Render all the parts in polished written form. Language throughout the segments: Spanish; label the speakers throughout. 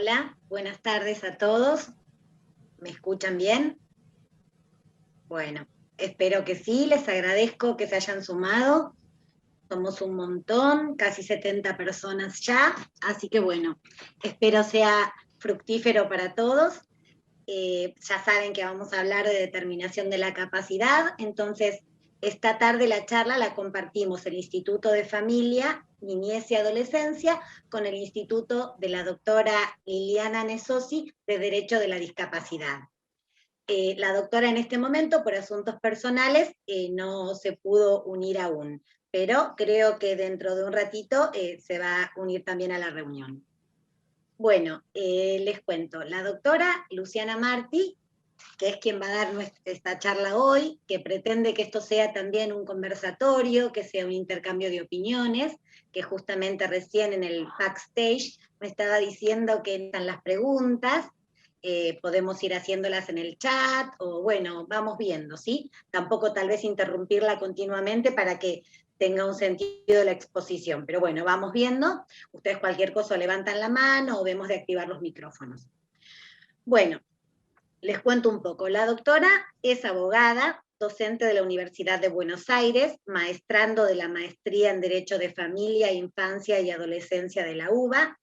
Speaker 1: Hola, buenas tardes a todos. ¿Me escuchan bien? Bueno, espero que sí, les agradezco que se hayan sumado. Somos un montón, casi 70 personas ya, así que bueno, espero sea fructífero para todos. Ya saben que vamos a hablar de determinación de la capacidad, entonces esta tarde la charla la compartimos el Instituto de Familia, Niñez y Adolescencia con el Instituto de la doctora Liliana Nesosi de Derecho de la Discapacidad. La doctora en este momento, por asuntos personales, no se pudo unir aún, pero creo que dentro de un ratito se va a unir también a la reunión. Bueno, les cuento, la doctora Luciana Martí, que es quien va a dar esta charla hoy, que pretende que esto sea también un conversatorio, que sea un intercambio de opiniones, que justamente recién en el backstage me estaba diciendo que están las preguntas, podemos ir haciéndolas en el chat, o bueno, vamos viendo, ¿sí? Tampoco tal vez interrumpirla continuamente para que tenga un sentido la exposición, pero bueno, vamos viendo, ustedes cualquier cosa levantan la mano o vemos de activar los micrófonos. Bueno, les cuento un poco. La doctora es abogada, docente de la Universidad de Buenos Aires, maestrando de la Maestría en Derecho de Familia, Infancia y Adolescencia de la UBA,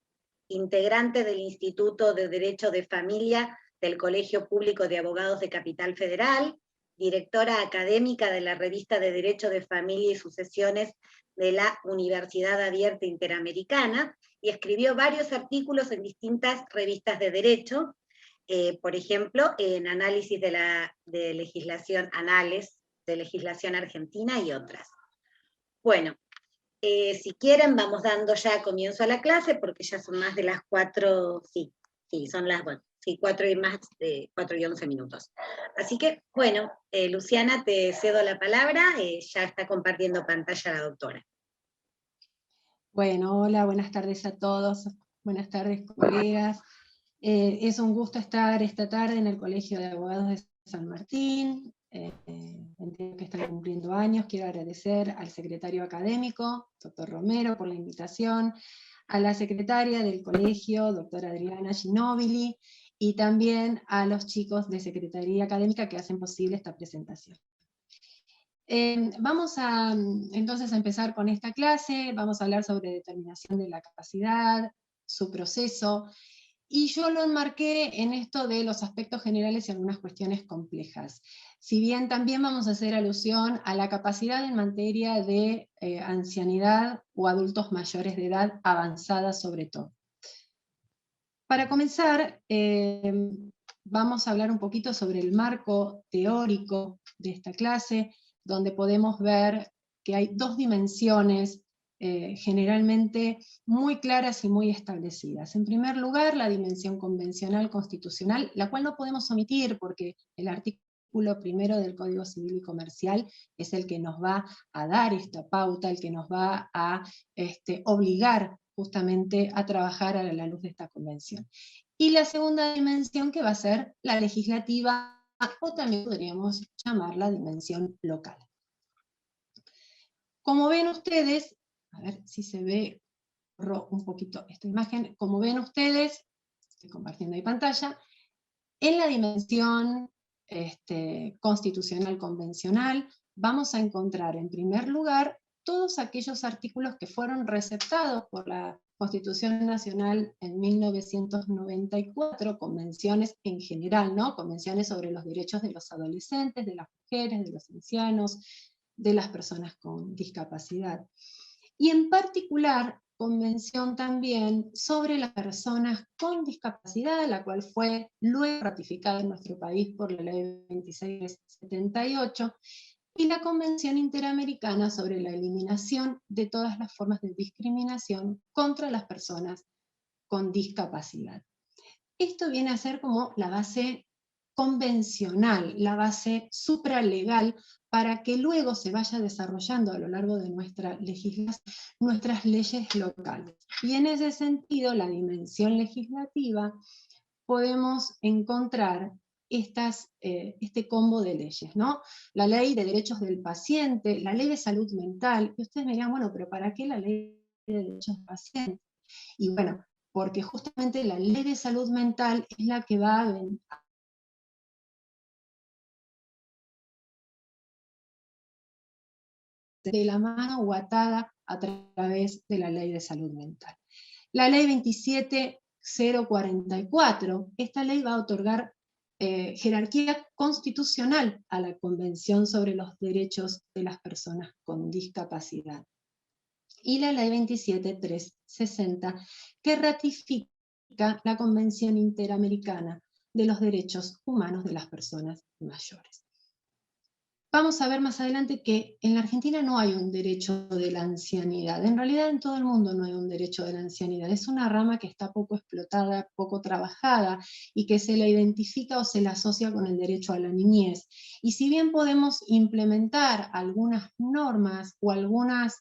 Speaker 1: integrante del Instituto de Derecho de Familia del Colegio Público de Abogados de Capital Federal, directora académica de la Revista de Derecho de Familia y Sucesiones de la Universidad Abierta Interamericana, y escribió varios artículos en distintas revistas de derecho, por ejemplo, en análisis de legislación, anales de legislación argentina y otras. Bueno, si quieren vamos dando ya comienzo a la clase, porque ya son más de las 4, sí, son las, bueno, sí, 4 y más de 4 y 11 minutos. Así que, bueno, Luciana, te cedo la palabra, ya está compartiendo pantalla la doctora.
Speaker 2: Bueno, hola, buenas tardes a todos, buenas tardes colegas. Es un gusto estar esta tarde en el Colegio de Abogados de San Martín, entiendo que están cumpliendo años. Quiero agradecer al secretario académico, doctor Romero, por la invitación, a la secretaria del colegio, doctora Adriana Ginóbili, y también a los chicos de Secretaría Académica que hacen posible esta presentación. Vamos entonces a empezar con esta clase. Vamos a hablar sobre determinación de la capacidad, su proceso, y yo lo enmarqué en esto de los aspectos generales y algunas cuestiones complejas. Si bien también vamos a hacer alusión a la capacidad en materia de ancianidad o adultos mayores de edad avanzada sobre todo. Para comenzar, vamos a hablar un poquito sobre el marco teórico de esta clase, donde podemos ver que hay dos dimensiones generalmente muy claras y muy establecidas. En primer lugar, la dimensión convencional constitucional, la cual no podemos omitir porque el artículo primero del Código Civil y Comercial es el que nos va a dar esta pauta, el que nos va a obligar justamente a trabajar a la luz de esta convención. Y la segunda dimensión, que va a ser la legislativa, o también podríamos llamarla dimensión local. Como ven ustedes, a ver si se ve un poquito esta imagen, como ven ustedes, estoy compartiendo ahí pantalla, en la dimensión constitucional convencional vamos a encontrar en primer lugar todos aquellos artículos que fueron receptados por la Constitución Nacional en 1994, convenciones en general, ¿no? Convenciones sobre los derechos de los adolescentes, de las mujeres, de los ancianos, de las personas con discapacidad. Y en particular, convención también sobre las personas con discapacidad, la cual fue luego ratificada en nuestro país por la ley 2678, y la Convención Interamericana sobre la eliminación de todas las formas de discriminación contra las personas con discapacidad. Esto viene a ser como la base convencional, la base supralegal, para que luego se vaya desarrollando a lo largo de nuestra legislación, nuestras leyes locales. Y en ese sentido, la dimensión legislativa, podemos encontrar este combo de leyes, ¿no? La ley de derechos del paciente, la ley de salud mental, y ustedes me dirán, bueno, pero ¿para qué la ley de derechos del paciente? Y bueno, porque justamente la ley de salud mental es la que va a de la mano o atada a través de la ley de salud mental. La ley 27044, esta ley va a otorgar jerarquía constitucional a la Convención sobre los Derechos de las Personas con Discapacidad. Y la ley 27360, que ratifica la Convención Interamericana de los Derechos Humanos de las Personas Mayores. Vamos a ver más adelante que en la Argentina no hay un derecho de la ancianidad. En realidad en todo el mundo no hay un derecho de la ancianidad. Es una rama que está poco explotada, poco trabajada, y que se la identifica o se la asocia con el derecho a la niñez. Y si bien podemos implementar algunas normas o algunas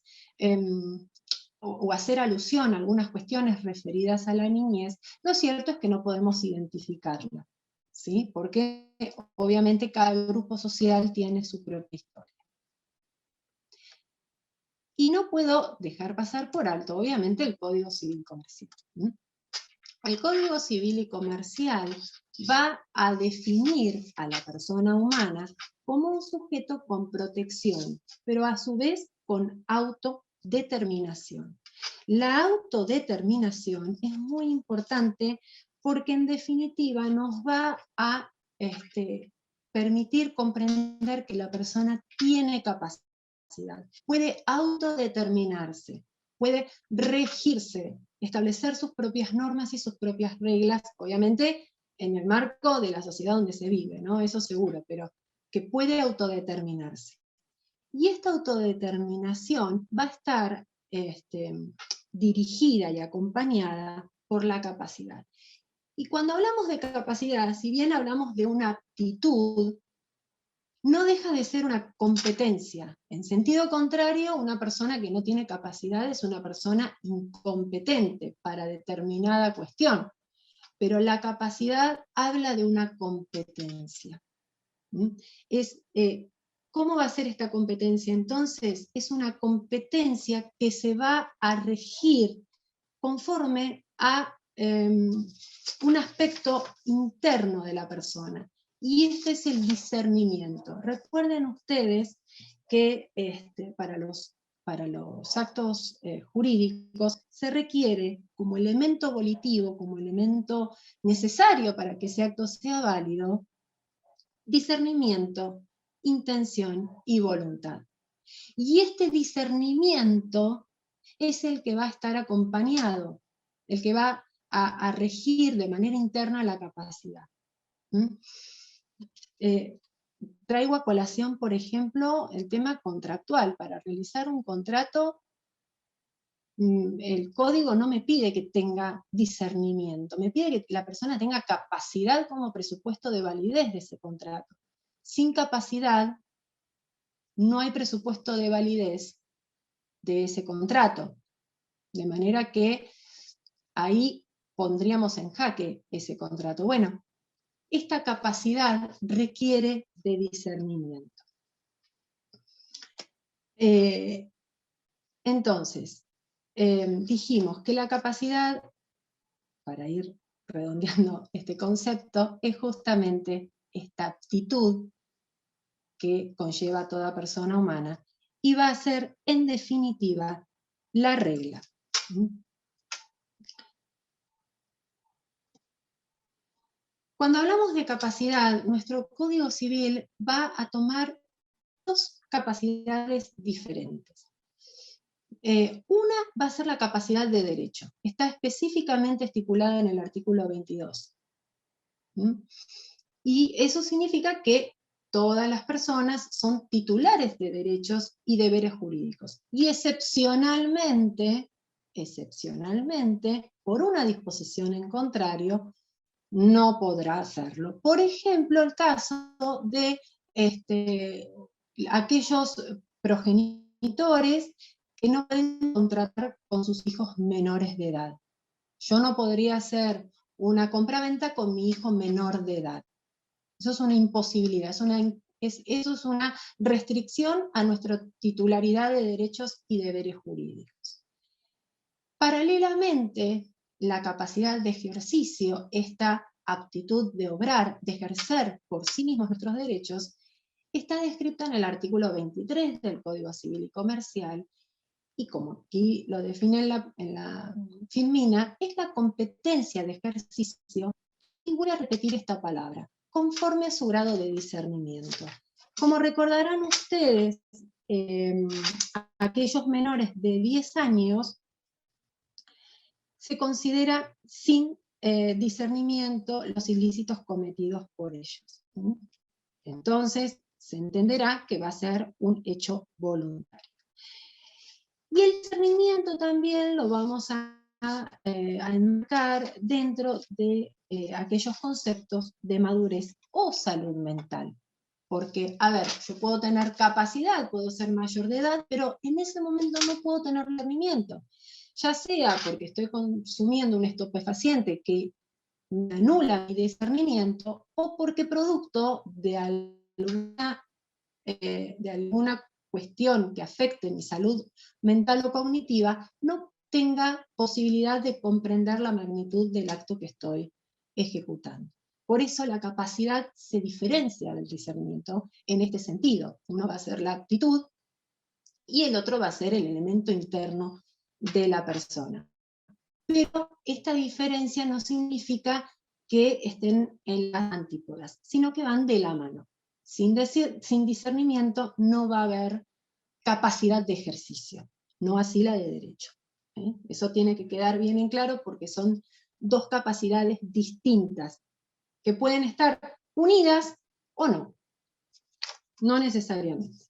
Speaker 2: o hacer alusión a algunas cuestiones referidas a la niñez, lo cierto es que no podemos identificarla, ¿sí? Porque obviamente cada grupo social tiene su propia historia. Y no puedo dejar pasar por alto, obviamente, el Código Civil Comercial. El Código Civil y Comercial va a definir a la persona humana como un sujeto con protección, pero a su vez con autodeterminación. La autodeterminación es muy importante porque en definitiva nos va a permitir comprender que la persona tiene capacidad, puede autodeterminarse, puede regirse, establecer sus propias normas y sus propias reglas, obviamente en el marco de la sociedad donde se vive, ¿no? Eso seguro, pero que puede autodeterminarse. Y esta autodeterminación va a estar dirigida y acompañada por la capacidad. Y cuando hablamos de capacidad, si bien hablamos de una aptitud, no deja de ser una competencia. En sentido contrario, una persona que no tiene capacidad es una persona incompetente para determinada cuestión. Pero la capacidad habla de una competencia. ¿Cómo va a ser esta competencia entonces? Es una competencia que se va a regir conforme a un aspecto interno de la persona. Y este es el discernimiento. Recuerden ustedes que para los actos jurídicos se requiere como elemento volitivo, como elemento necesario para que ese acto sea válido, discernimiento, intención y voluntad. Y este discernimiento es el que va a estar acompañado, el que va a regir de manera interna la capacidad. Traigo a colación, por ejemplo, el tema contractual. Para realizar un contrato, el código no me pide que tenga discernimiento, me pide que la persona tenga capacidad como presupuesto de validez de ese contrato. Sin capacidad, no hay presupuesto de validez de ese contrato. De manera que ahí pondríamos en jaque ese contrato. Bueno, esta capacidad requiere de discernimiento. Entonces, dijimos que la capacidad, para ir redondeando este concepto, es justamente esta aptitud que conlleva toda persona humana, y va a ser, en definitiva, la regla. Cuando hablamos de capacidad, nuestro Código Civil va a tomar dos capacidades diferentes. Una va a ser la capacidad de derecho. Está específicamente estipulada en el artículo 22. Y eso significa que todas las personas son titulares de derechos y deberes jurídicos. Y excepcionalmente, por una disposición en contrario, no podrá hacerlo. Por ejemplo, el caso de aquellos progenitores que no pueden contratar con sus hijos menores de edad. Yo no podría hacer una compraventa con mi hijo menor de edad. Eso es una imposibilidad, eso es una restricción a nuestra titularidad de derechos y deberes jurídicos. Paralelamente, la capacidad de ejercicio, esta aptitud de obrar, de ejercer por sí mismos nuestros derechos, está descrita en el artículo 23 del Código Civil y Comercial, y como aquí lo define en la Filmina, es la competencia de ejercicio, y voy a repetir esta palabra, conforme a su grado de discernimiento. Como recordarán ustedes, aquellos menores de 10 años se considera sin discernimiento los ilícitos cometidos por ellos. Entonces, se entenderá que va a ser un hecho voluntario. Y el discernimiento también lo vamos a enmarcar dentro de aquellos conceptos de madurez o salud mental. Porque, a ver, yo puedo tener capacidad, puedo ser mayor de edad, pero en ese momento no puedo tener discernimiento. Ya sea porque estoy consumiendo un estupefaciente que me anula mi discernimiento, o porque producto de alguna cuestión que afecte mi salud mental o cognitiva, no tenga posibilidad de comprender la magnitud del acto que estoy ejecutando. Por eso la capacidad se diferencia del discernimiento en este sentido. Uno va a ser la actitud y el otro va a ser el elemento interno de la persona. Pero esta diferencia no significa que estén en las antípodas, sino que van de la mano. Sin discernimiento no va a haber capacidad de ejercicio, no así la de derecho. Eso tiene que quedar bien en claro porque son dos capacidades distintas, que pueden estar unidas o no, no necesariamente.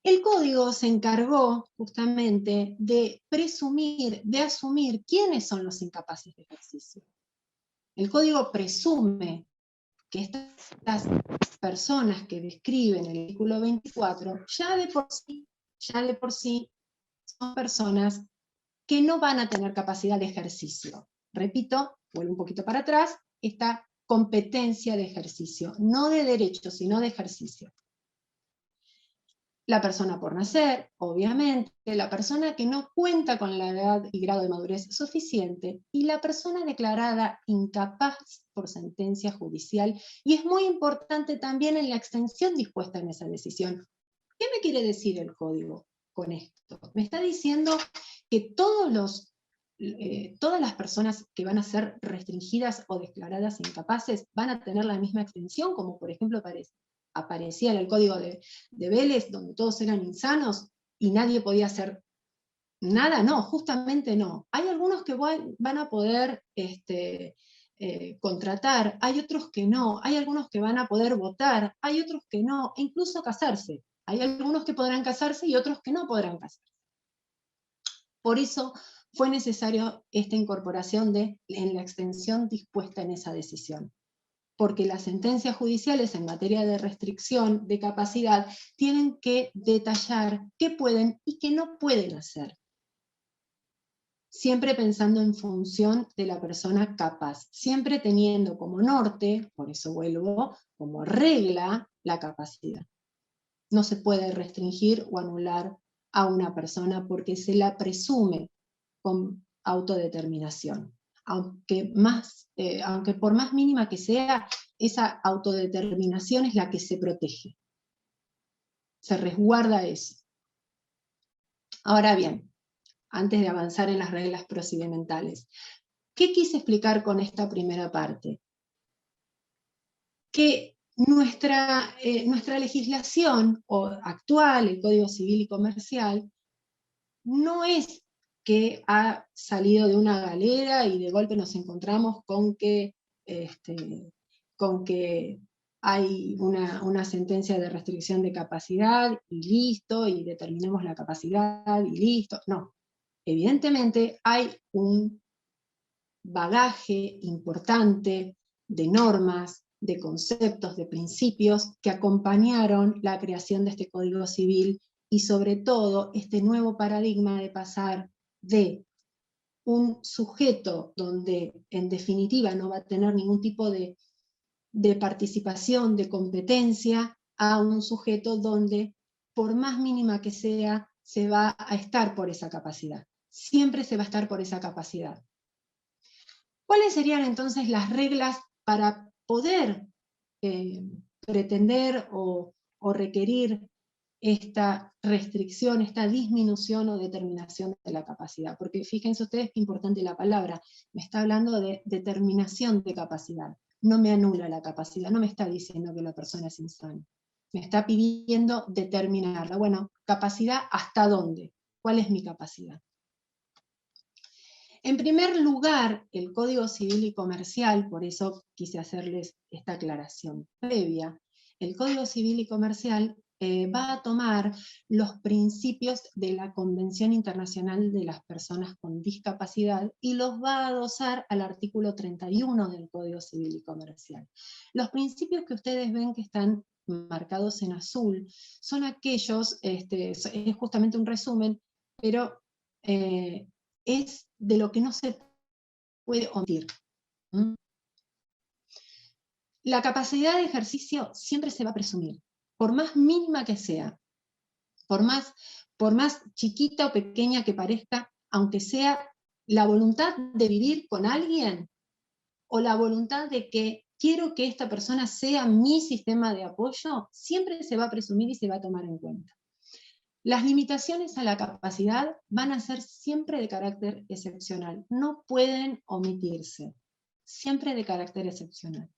Speaker 2: El código se encargó justamente de presumir, de asumir quiénes son los incapaces de ejercicio. El código presume que estas personas que describen el artículo 24 ya de por sí son personas que no van a tener capacidad de ejercicio. Repito, vuelvo un poquito para atrás, esta competencia de ejercicio, no de derecho, sino de ejercicio. La persona por nacer, obviamente, la persona que no cuenta con la edad y grado de madurez suficiente, y la persona declarada incapaz por sentencia judicial, y es muy importante también en la extensión dispuesta en esa decisión. ¿Qué me quiere decir el código con esto? Me está diciendo que todas las personas que van a ser restringidas o declaradas incapaces van a tener la misma extensión, como por ejemplo aparecía en el código de Vélez, donde todos eran insanos y nadie podía hacer nada. No, justamente no. Hay algunos que van a poder contratar, hay otros que no, hay algunos que van a poder votar, hay otros que no, e incluso casarse. Hay algunos que podrán casarse y otros que no podrán casarse. Por eso fue necesario esta incorporación en la extensión dispuesta en esa decisión. Porque las sentencias judiciales en materia de restricción de capacidad tienen que detallar qué pueden y qué no pueden hacer. Siempre pensando en función de la persona capaz, siempre teniendo como norte, por eso vuelvo, como regla, la capacidad. No se puede restringir o anular a una persona porque se la presume con autodeterminación. Aunque por más mínima que sea, esa autodeterminación es la que se protege. Se resguarda eso. Ahora bien, antes de avanzar en las reglas procedimentales, ¿qué quise explicar con esta primera parte? Que nuestra legislación actual, el Código Civil y Comercial, no es que ha salido de una galera y de golpe nos encontramos con que hay una sentencia de restricción de capacidad y listo, y determinemos la capacidad y listo. No, evidentemente hay un bagaje importante de normas, de conceptos, de principios que acompañaron la creación de este Código Civil y sobre todo este nuevo paradigma de pasar de un sujeto donde en definitiva no va a tener ningún tipo de participación, de competencia, a un sujeto donde por más mínima que sea, se va a estar por esa capacidad. siempre se va a estar por esa capacidad. ¿Cuáles serían entonces las reglas para poder pretender o requerir esta restricción, esta disminución o determinación de la capacidad? Porque fíjense ustedes qué importante la palabra, me está hablando de determinación de capacidad, no me anula la capacidad, no me está diciendo que la persona es insana, me está pidiendo determinarla. Bueno, capacidad, ¿hasta dónde? ¿Cuál es mi capacidad? En primer lugar, el Código Civil y Comercial, por eso quise hacerles esta aclaración previa, el Código Civil y Comercial va a tomar los principios de la Convención Internacional de las Personas con Discapacidad y los va a adosar al artículo 31 del Código Civil y Comercial. Los principios que ustedes ven que están marcados en azul son aquellos, es justamente un resumen, pero es de lo que no se puede omitir. La capacidad de ejercicio siempre se va a presumir, por más mínima que sea, por más chiquita o pequeña que parezca, aunque sea la voluntad de vivir con alguien, o la voluntad de que quiero que esta persona sea mi sistema de apoyo, siempre se va a presumir y se va a tomar en cuenta. Las limitaciones a la capacidad van a ser siempre de carácter excepcional, no pueden omitirse, siempre de carácter excepcional.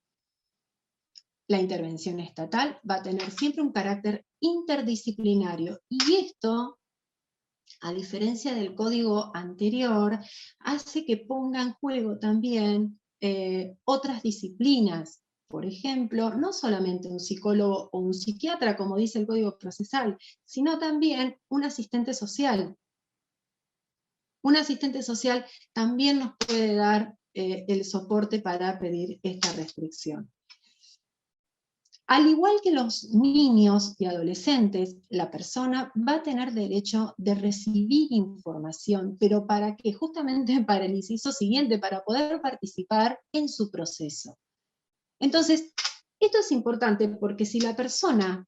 Speaker 2: La intervención estatal va a tener siempre un carácter interdisciplinario, y esto, a diferencia del código anterior, hace que ponga en juego también otras disciplinas. Por ejemplo, no solamente un psicólogo o un psiquiatra, como dice el Código Procesal, sino también un asistente social. Un asistente social también nos puede dar el soporte para pedir esta restricción. Al igual que los niños y adolescentes, la persona va a tener derecho de recibir información, pero ¿para qué? Justamente para el inciso siguiente, para poder participar en su proceso. Entonces, esto es importante porque si la persona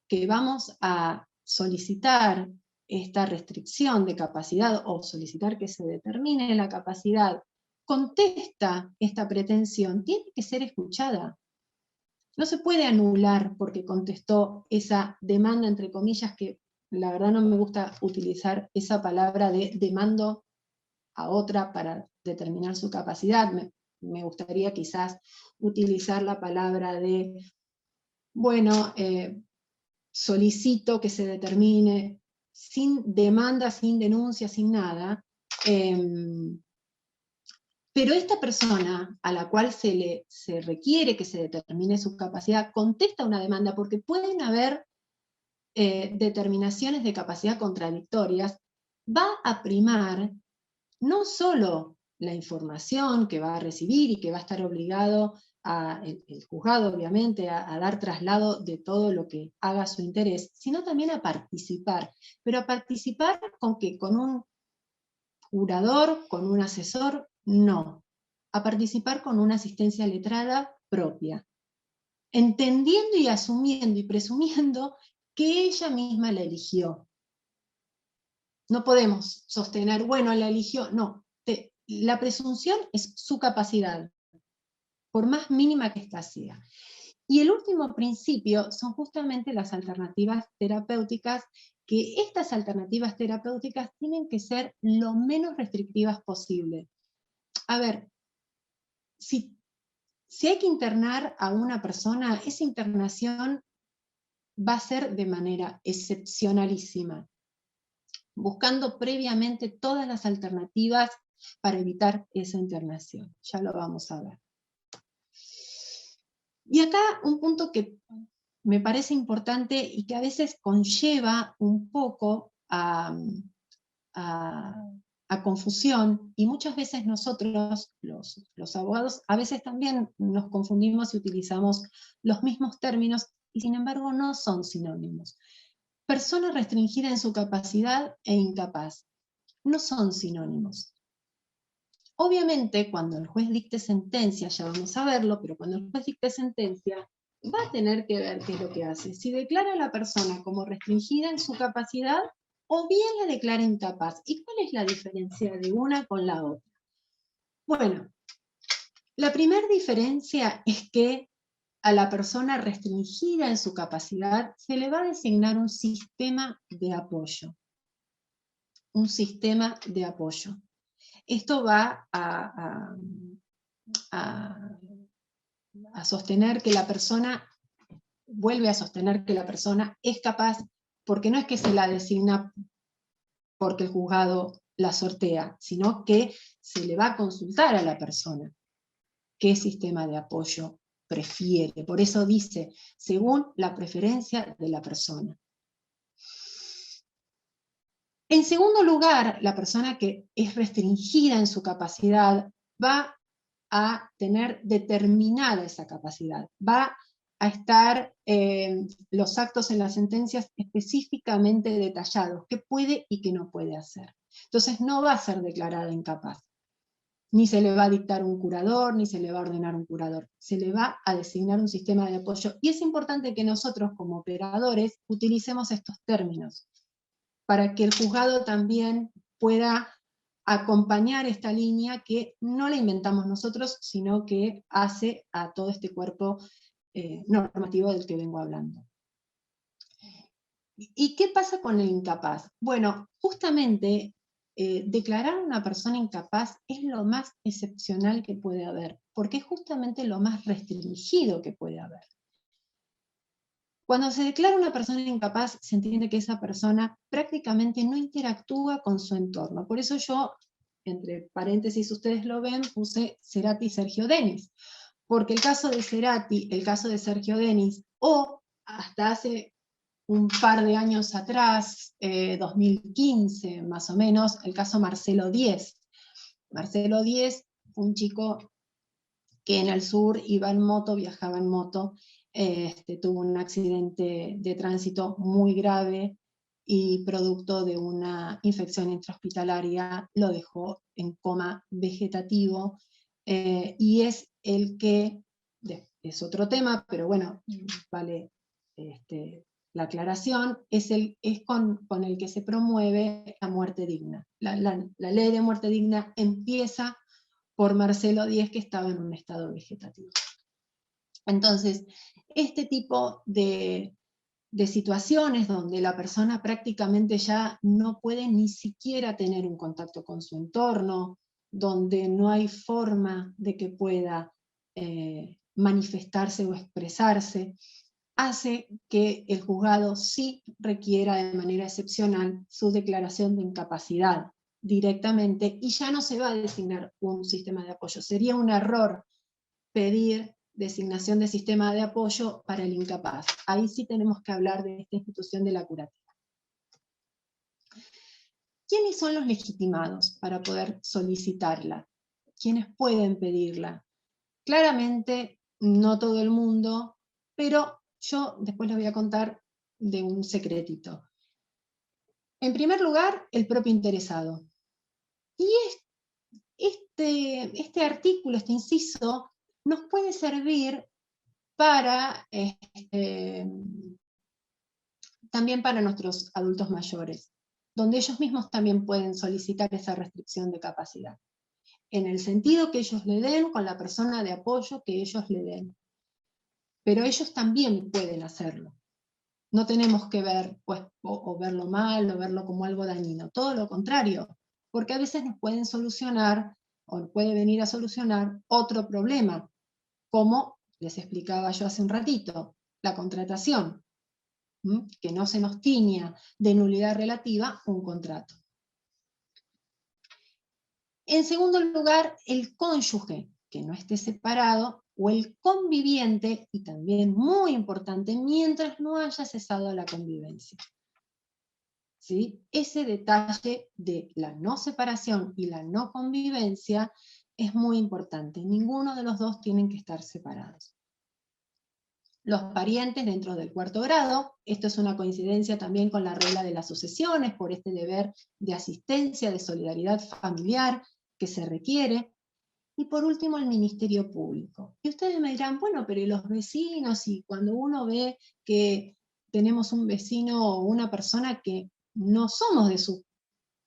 Speaker 2: que vamos a solicitar esta restricción de capacidad o solicitar que se determine la capacidad, contesta esta pretensión, tiene que ser escuchada. No se puede anular porque contestó esa demanda, entre comillas, que la verdad no me gusta utilizar esa palabra de demando a otra para determinar su capacidad. Me gustaría quizás utilizar la palabra de, bueno, solicito que se determine sin demanda, sin denuncia, sin nada. Pero esta persona a la cual se requiere que se determine su capacidad contesta una demanda porque pueden haber determinaciones de capacidad contradictorias, va a primar no solo la información que va a recibir y que va a estar obligado el juzgado, obviamente, a dar traslado de todo lo que haga su interés, sino también a participar. Pero a participar ¿con qué? ¿Con un curador, con un asesor? No. A participar con una asistencia letrada propia, entendiendo y asumiendo y presumiendo que ella misma la eligió. No podemos sostener, bueno, la eligió, no. La presunción es su capacidad, por más mínima que ésta sea. Y el último principio son justamente las alternativas terapéuticas, que estas alternativas terapéuticas tienen que ser lo menos restrictivas posible. A ver, si hay que internar a una persona, esa internación va a ser de manera excepcionalísima, buscando previamente todas las alternativas para evitar esa internación. Ya lo vamos a ver. Y acá un punto que me parece importante y que a veces conlleva un poco a confusión, y muchas veces nosotros, los abogados, a veces también nos confundimos y utilizamos los mismos términos, y sin embargo no son sinónimos. Persona restringida en su capacidad e incapaz no son sinónimos. Obviamente, cuando el juez dicte sentencia, ya vamos a verlo, pero cuando el juez dicte sentencia, va a tener que ver qué es lo que hace. Si declara a la persona como restringida en su capacidad, o bien la declara incapaz. ¿Y cuál es la diferencia de una con la otra? Bueno, la primera diferencia es que a la persona restringida en su capacidad se le va a designar un sistema de apoyo. Un sistema de apoyo. Esto va a sostener que la persona, vuelve a sostener que la persona es capaz, porque no es que se la designa porque el juzgado la sortea, sino que se le va a consultar a la persona qué sistema de apoyo prefiere. Por eso dice, según la preferencia de la persona. En segundo lugar, la persona que es restringida en su capacidad va a tener determinada esa capacidad, va a estar los actos en las sentencias específicamente detallados, qué puede y qué no puede hacer. Entonces no va a ser declarada incapaz, ni se le va a dictar un curador, ni se le va a ordenar un curador, se le va a designar un sistema de apoyo, y es importante que nosotros como operadores utilicemos estos términos, para que el juzgado también pueda acompañar esta línea que no la inventamos nosotros, sino que hace a todo este cuerpo normativo del que vengo hablando. ¿Y qué pasa con el incapaz? Bueno, justamente declarar a una persona incapaz es lo más excepcional que puede haber, porque es justamente lo más restringido que puede haber. Cuando se declara una persona incapaz, se entiende que esa persona prácticamente no interactúa con su entorno. Por eso yo, entre paréntesis, ustedes lo ven, puse Cerati y Sergio Denis. Porque el caso de Cerati, el caso de Sergio Denis, o hasta hace un par de años atrás, 2015 más o menos, el caso Marcelo Díez. Marcelo Díez fue un chico que en el sur iba en moto, viajaba en moto, tuvo un accidente de tránsito muy grave y producto de una infección intrahospitalaria lo dejó en coma vegetativo, y es el que, es otro tema, pero bueno, vale la aclaración, es con el que se promueve la muerte digna. La ley de muerte digna empieza por Marcelo Díez, que estaba en un estado vegetativo. Entonces, este tipo de situaciones donde la persona prácticamente ya no puede ni siquiera tener un contacto con su entorno, donde no hay forma de que pueda manifestarse o expresarse, hace que el juzgado sí requiera de manera excepcional su declaración de incapacidad directamente, y ya no se va a designar un sistema de apoyo. Sería un error pedir designación de sistema de apoyo para el incapaz. Ahí sí tenemos que hablar de esta institución de la curativa. ¿Quiénes son los legitimados para poder solicitarla? ¿Quiénes pueden pedirla? Claramente, no todo el mundo, pero yo después les voy a contar de un secretito. En primer lugar, el propio interesado. Y este artículo, este inciso, nos puede servir para, también para nuestros adultos mayores, donde ellos mismos también pueden solicitar esa restricción de capacidad, en el sentido que ellos le den, con la persona de apoyo que ellos le den. Pero ellos también pueden hacerlo. No tenemos que ver, pues, o verlo mal, o verlo como algo dañino, todo lo contrario, porque a veces nos pueden solucionar, o puede venir a solucionar otro problema, como les explicaba yo hace un ratito, la contratación, que no se nos tiña de nulidad relativa un contrato. En segundo lugar, el cónyuge, que no esté separado, o el conviviente, y también muy importante, mientras no haya cesado la convivencia. ¿Sí? Ese detalle de la no separación y la no convivencia es muy importante. Ninguno de los dos tienen que estar separados. Los parientes dentro del cuarto grado, esto es una coincidencia también con la regla de las sucesiones, por este deber de asistencia, de solidaridad familiar que se requiere. Y por último, el Ministerio Público. Y ustedes me dirán, bueno, pero ¿y los vecinos? Y cuando uno ve que tenemos un vecino o una persona que no somos de su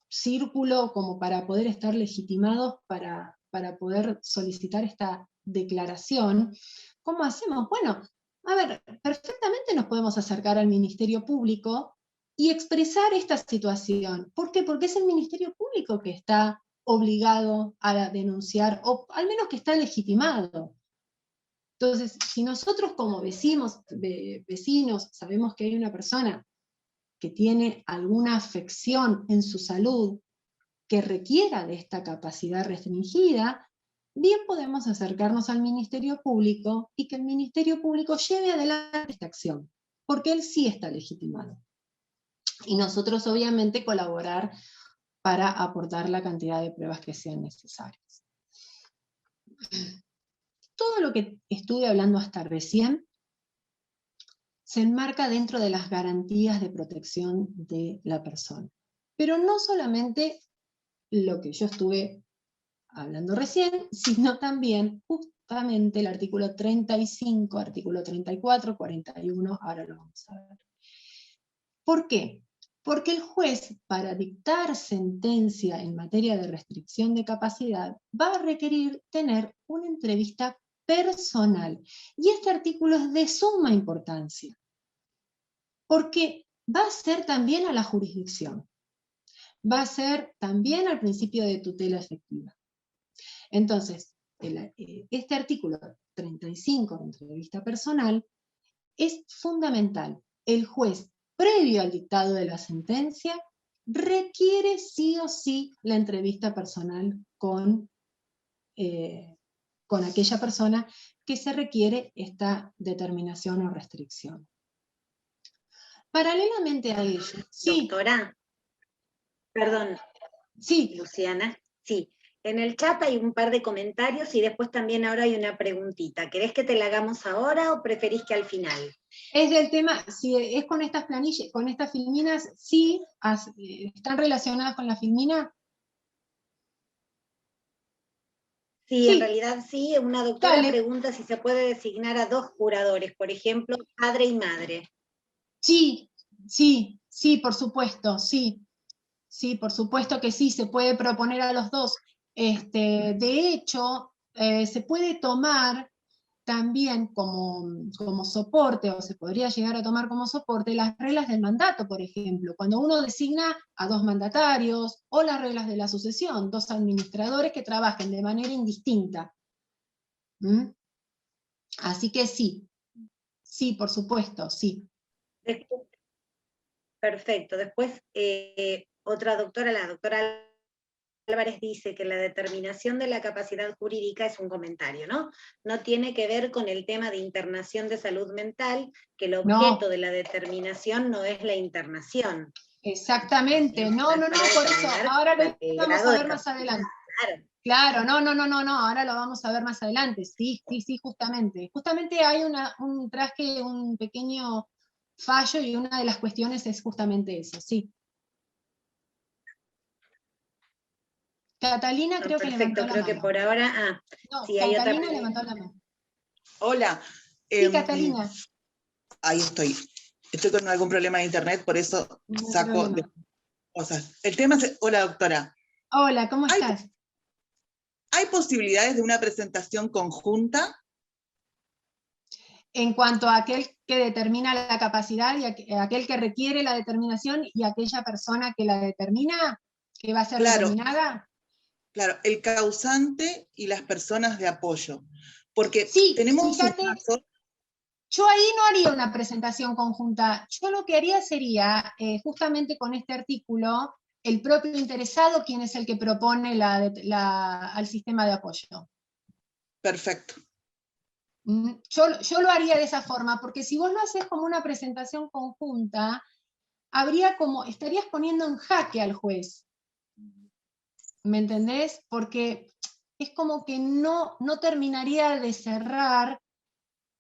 Speaker 2: círculo como para poder estar legitimados para poder solicitar esta declaración, ¿cómo hacemos? Bueno, a ver, perfectamente nos podemos acercar al Ministerio Público y expresar esta situación. ¿Por qué? Porque es el Ministerio Público que está obligado a denunciar, o al menos que está legitimado. Entonces, si nosotros como vecinos sabemos que hay una persona que tiene alguna afección en su salud que requiera de esta capacidad restringida, bien podemos acercarnos al Ministerio Público y que el Ministerio Público lleve adelante esta acción, porque él sí está legitimado. Y nosotros obviamente colaborar para aportar la cantidad de pruebas que sean necesarias. Todo lo que estuve hablando hasta recién se enmarca dentro de las garantías de protección de la persona. Pero no solamente lo que yo estuve hablando recién, sino también justamente el artículo 35, artículo 34, 41, ahora lo vamos a ver. ¿Por qué? Porque el juez, para dictar sentencia en materia de restricción de capacidad, va a requerir tener una entrevista personal. Y este artículo es de suma importancia, porque va a ser también a la jurisdicción, va a ser también al principio de tutela efectiva. Entonces, este artículo 35 de entrevista personal es fundamental. El juez, previo al dictado de la sentencia, requiere sí o sí la entrevista personal con aquella persona que se requiere esta determinación o restricción. Paralelamente a ello, sí.
Speaker 1: Doctora, perdón,
Speaker 2: sí.
Speaker 1: Luciana, sí. En el chat hay un par de comentarios y después también ahora hay una preguntita. ¿Querés que te la hagamos ahora o preferís que al final?
Speaker 2: Es del tema, si es con estas planillas, con estas filminas, sí, ¿están relacionadas con la filmina?
Speaker 1: Sí, en realidad sí. Una doctora
Speaker 2: Dale.
Speaker 1: pregunta si se puede designar a dos juradores, por ejemplo, padre y madre.
Speaker 2: Sí, sí, sí, por supuesto, sí. Sí, por supuesto que sí, se puede proponer a los dos. De hecho, se puede tomar también como soporte, o se podría llegar a tomar como soporte, las reglas del mandato, por ejemplo, cuando uno designa a dos mandatarios, o las reglas de la sucesión, dos administradores que trabajen de manera indistinta. ¿Mm? Así que sí, sí, por supuesto, sí.
Speaker 1: Perfecto. Después, otra doctora, la doctora Álvarez dice que la determinación de la capacidad jurídica es un comentario, ¿no? No tiene que ver con el tema de internación de salud mental, que el objeto de la determinación no es la internación.
Speaker 2: Exactamente, no, por eso, ahora lo vamos a ver más adelante. Claro, no, ahora lo vamos a ver más adelante, sí, justamente. Justamente hay un pequeño fallo y una de las cuestiones es justamente eso, sí. Catalina creo que levantó la mano.
Speaker 1: Perfecto, creo que por ahora,
Speaker 2: no,
Speaker 1: sí, hay
Speaker 2: Catalina
Speaker 1: otra...
Speaker 2: levantó la mano.
Speaker 3: Hola.
Speaker 2: Sí, Catalina.
Speaker 3: Ahí estoy. Estoy con algún problema de internet, por eso saco de cosas. El tema es, hola doctora.
Speaker 2: Hola, ¿cómo estás?
Speaker 3: ¿Hay posibilidades de una presentación conjunta?
Speaker 2: En cuanto a aquel que determina la capacidad y aquel que requiere la determinación y aquella persona que la determina, que va a ser determinada.
Speaker 3: Claro, el causante y las personas de apoyo. Porque
Speaker 2: sí,
Speaker 3: tenemos
Speaker 2: fíjate, yo ahí no haría una presentación conjunta. Yo lo que haría sería, justamente con este artículo, el propio interesado, quien es el que propone al sistema de apoyo.
Speaker 3: Perfecto.
Speaker 2: Yo lo haría de esa forma, porque si vos lo haces como una presentación conjunta, estarías poniendo en jaque al juez. ¿Me entendés? Porque es como que no terminaría de cerrar,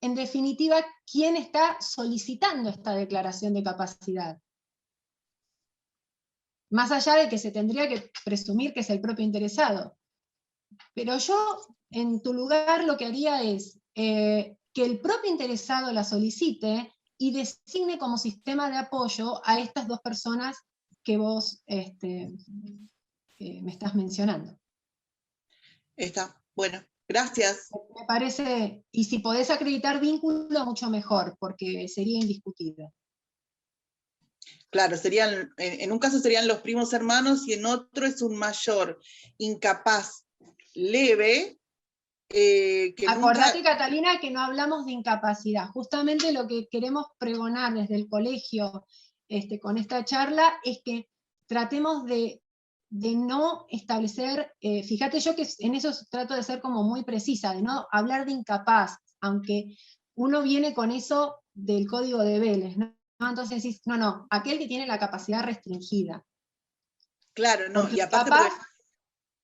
Speaker 2: en definitiva, quién está solicitando esta declaración de capacidad. Más allá de que se tendría que presumir que es el propio interesado. Pero yo, en tu lugar, lo que haría es que el propio interesado la solicite y designe como sistema de apoyo a estas dos personas que vos me estás mencionando.
Speaker 3: Está, bueno, gracias.
Speaker 2: Me parece, y si podés acreditar vínculo, mucho mejor, porque sería indiscutible.
Speaker 3: Claro, serían, en un caso serían los primos hermanos y en otro es un mayor incapaz leve.
Speaker 2: Acordate,
Speaker 3: Nunca...
Speaker 2: Catalina, que no hablamos de incapacidad. Justamente lo que queremos pregonar desde el colegio con esta charla es que tratemos de no establecer, fíjate yo que en eso trato de ser como muy precisa, de no hablar de incapaz, aunque uno viene con eso del código de Vélez, ¿no? Entonces decís, no, aquel que tiene la capacidad restringida.
Speaker 3: Claro, no,
Speaker 2: Porque
Speaker 3: y aparte
Speaker 2: capaz,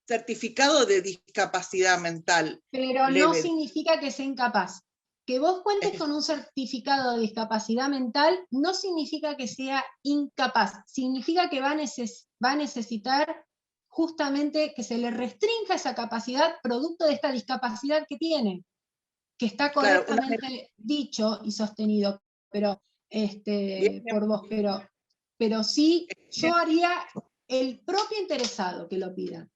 Speaker 3: certificado de discapacidad mental
Speaker 2: pero no
Speaker 3: leve.
Speaker 2: significa que sea incapaz. Que vos cuentes con un certificado de discapacidad mental no significa que sea incapaz, significa que va a necesitar justamente que se le restrinja esa capacidad producto de esta discapacidad que tiene, que está
Speaker 3: Claro,
Speaker 2: correctamente dicho y sostenido, pero por vos, pero sí yo haría el propio interesado que lo pida,
Speaker 3: bien,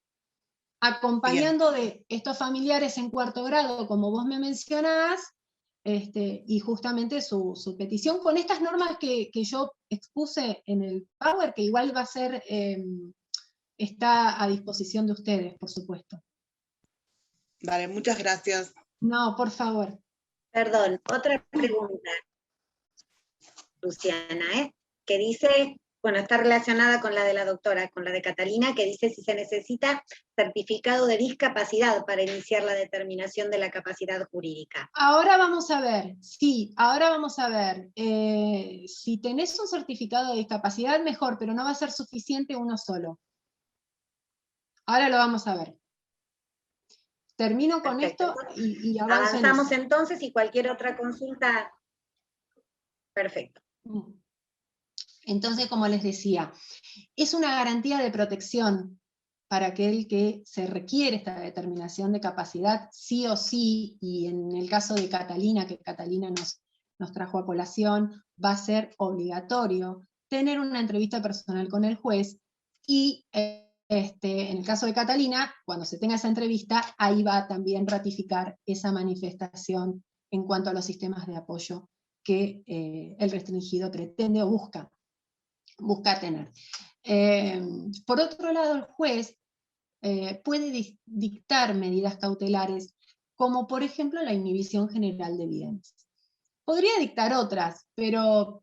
Speaker 2: acompañando de estos familiares en cuarto grado, como vos me mencionás, y justamente su petición con estas normas que yo expuse en el Power, que igual va a ser, está a disposición de ustedes, por supuesto.
Speaker 3: vale, muchas gracias.
Speaker 2: No, por favor.
Speaker 1: Perdón, otra pregunta, Luciana, que dice, bueno, está relacionada con la de la doctora, con la de Catalina, que dice si se necesita certificado de discapacidad para iniciar la determinación de la capacidad jurídica.
Speaker 2: Ahora vamos a ver, sí, ahora vamos a ver. Si tenés un certificado de discapacidad, mejor, pero no va a ser suficiente uno solo. Ahora lo vamos a ver. Termino con
Speaker 1: Perfecto.
Speaker 2: esto y avanzo en
Speaker 1: Avanzamos
Speaker 2: eso.
Speaker 1: entonces y cualquier otra consulta. Perfecto.
Speaker 2: Entonces, como les decía, es una garantía de protección para aquel que se requiere esta determinación de capacidad, sí o sí, y en el caso de Catalina, que Catalina nos trajo a colación, va a ser obligatorio tener una entrevista personal con el juez, y en el caso de Catalina, cuando se tenga esa entrevista, ahí va a también ratificar esa manifestación en cuanto a los sistemas de apoyo que el restringido pretende o busca tener. Por otro lado, el juez puede dictar medidas cautelares, como por ejemplo la inhibición general de bienes. Podría dictar otras, pero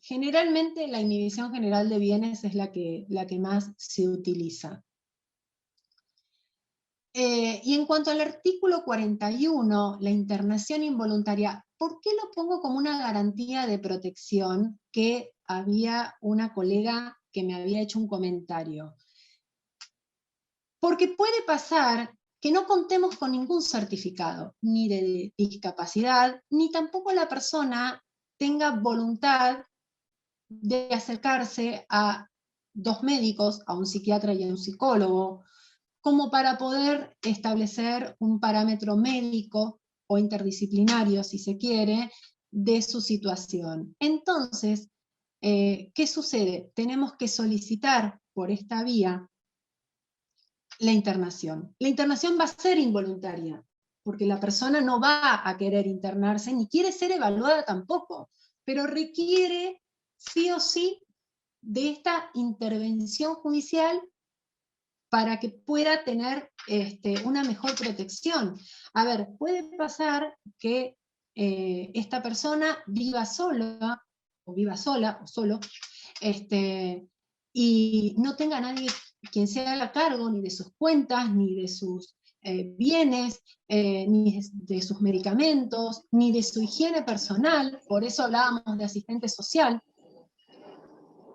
Speaker 2: generalmente la inhibición general de bienes es la que más se utiliza. Y en cuanto al artículo 41, la internación involuntaria, ¿por qué lo pongo como una garantía de protección? Que había una colega que me había hecho un comentario. Porque puede pasar que no contemos con ningún certificado, ni de discapacidad, ni tampoco la persona tenga voluntad de acercarse a dos médicos, a un psiquiatra y a un psicólogo, como para poder establecer un parámetro médico o interdisciplinario, si se quiere, de su situación. Entonces, ¿qué sucede? Tenemos que solicitar por esta vía la internación. La internación va a ser involuntaria, porque la persona no va a querer internarse, ni quiere ser evaluada tampoco, pero requiere sí o sí de esta intervención judicial para que pueda tener una mejor protección. A ver, puede pasar que esta persona viva sola, o viva sola, o solo, y no tenga nadie quien se haga cargo ni de sus cuentas, ni de sus bienes, ni de sus medicamentos, ni de su higiene personal, por eso hablábamos de asistente social.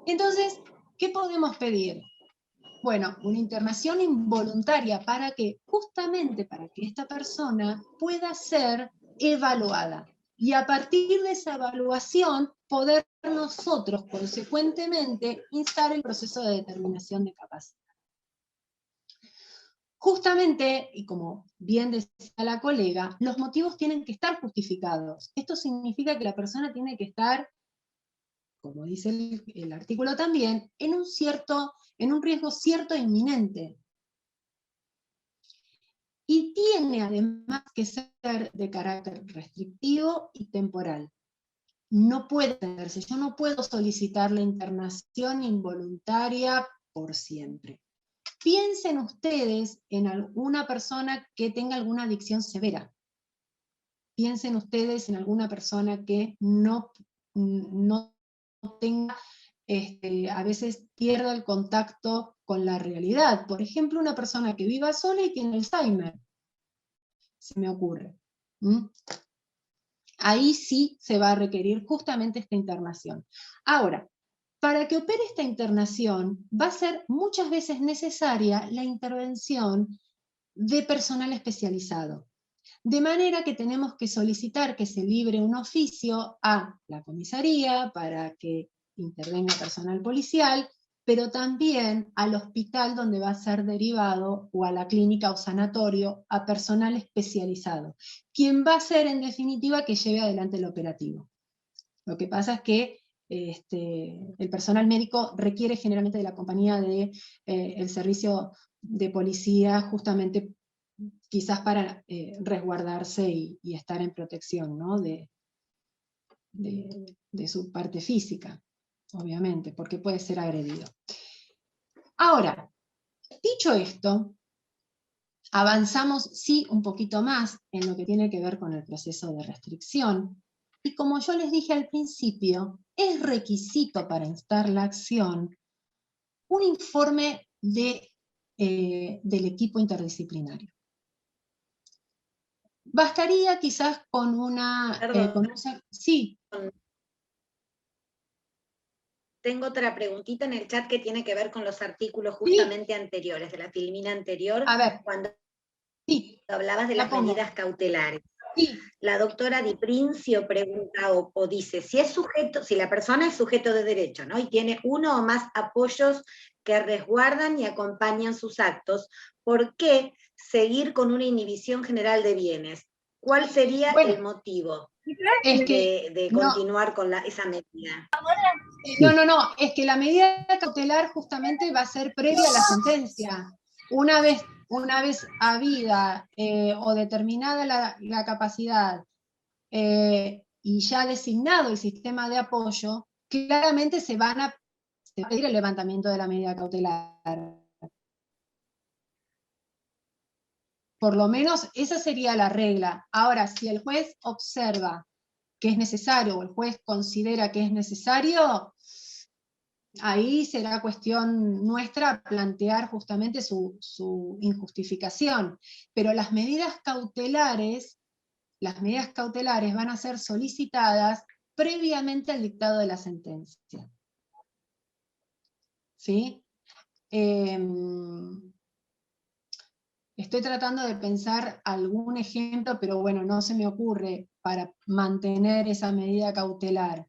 Speaker 2: Entonces, ¿qué podemos pedir? Bueno, una internación involuntaria para que, justamente para que esta persona pueda ser evaluada. Y a partir de esa evaluación, poder nosotros, consecuentemente, instar el proceso de determinación de capacidad. Justamente, y como bien decía la colega, los motivos tienen que estar justificados. Esto significa que la persona tiene que estar como dice el artículo también, en un riesgo cierto e inminente. Y tiene además que ser de carácter restrictivo y temporal. No puede tenerse, yo no puedo solicitar la internación involuntaria por siempre. Piensen ustedes en alguna persona que tenga alguna adicción severa. Piensen ustedes en alguna persona que no tenga, a veces pierda el contacto con la realidad. Por ejemplo, una persona que viva sola y tiene Alzheimer, se me ocurre. Ahí sí se va a requerir justamente esta internación. Ahora, para que opere esta internación, va a ser muchas veces necesaria la intervención de personal especializado. De manera que tenemos que solicitar que se libre un oficio a la comisaría para que intervenga personal policial, pero también al hospital donde va a ser derivado, o a la clínica o sanatorio, a personal especializado, quien va a ser en definitiva que lleve adelante el operativo. Lo que pasa es que el personal médico requiere generalmente de la compañía del servicio de policía, justamente quizás para resguardarse y estar en protección, ¿no? de su parte física, obviamente, porque puede ser agredido. Ahora, dicho esto, avanzamos sí un poquito más en lo que tiene que ver con el proceso de restricción, y como yo les dije al principio, es requisito para instar la acción un informe del equipo interdisciplinario. Bastaría quizás con una... sí.
Speaker 1: Tengo otra preguntita en el chat que tiene que ver con los artículos justamente anteriores, de la filmina anterior,
Speaker 2: a ver,
Speaker 1: cuando hablabas de las medidas cautelares.
Speaker 2: Sí.
Speaker 1: La doctora Di Princio pregunta o dice, si la persona es sujeto de derecho, ¿no? Y tiene uno o más apoyos que resguardan y acompañan sus actos, ¿por qué seguir con una inhibición general de bienes? ¿Cuál sería el motivo de continuar con esa medida?
Speaker 2: No, es que la medida cautelar justamente va a ser previa a la sentencia. Una vez habida o determinada la capacidad y ya designado el sistema de apoyo, claramente se va a pedir el levantamiento de la medida cautelar. Por lo menos esa sería la regla. Ahora, si el juez observa que es necesario, o el juez considera que es necesario, ahí será cuestión nuestra plantear justamente su injustificación. Pero las medidas cautelares van a ser solicitadas previamente al dictado de la sentencia. ¿Sí? Estoy tratando de pensar algún ejemplo, pero bueno, no se me ocurre para mantener esa medida cautelar.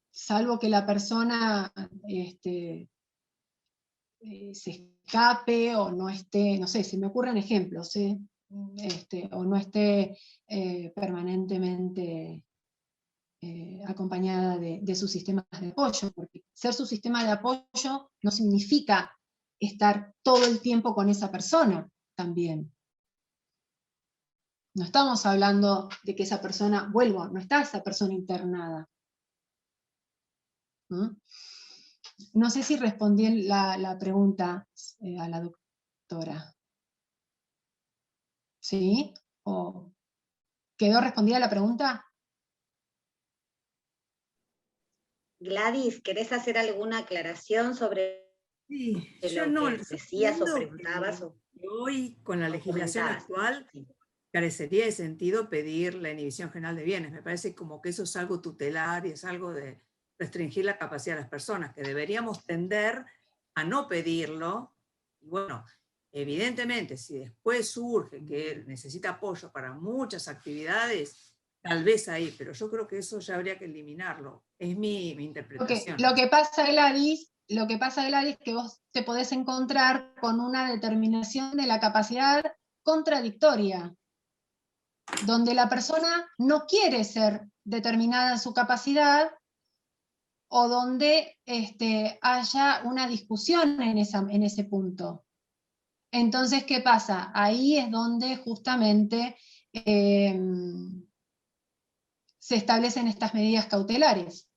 Speaker 2: Salvo que la persona se escape o no esté, no sé, se me ocurren ejemplos, o no esté permanentemente acompañada de sus sistemas de apoyo, porque ser su sistema de apoyo no significa estar todo el tiempo con esa persona también. No estamos hablando de que esa persona, no está esa persona internada. No sé si respondí la pregunta a la doctora. ¿Sí? ¿O quedó respondida la pregunta?
Speaker 1: Gladys, ¿querés hacer alguna aclaración sobre lo que decías o preguntabas?
Speaker 4: Hoy, con la legislación actual, carecería de sentido pedir la inhibición general de bienes. Me parece como que eso es algo tutelar y es algo de restringir la capacidad de las personas, que deberíamos tender a no pedirlo. Y bueno, evidentemente, si después surge que necesita apoyo para muchas actividades, tal vez ahí, pero yo creo que eso ya habría que eliminarlo. Es mi interpretación.
Speaker 2: Lo que pasa, Gladys, es que vos te podés encontrar con una determinación de la capacidad contradictoria, donde la persona no quiere ser determinada en su capacidad, o donde haya una discusión en ese punto. Entonces, ¿qué pasa? Ahí es donde justamente se establecen estas medidas cautelares.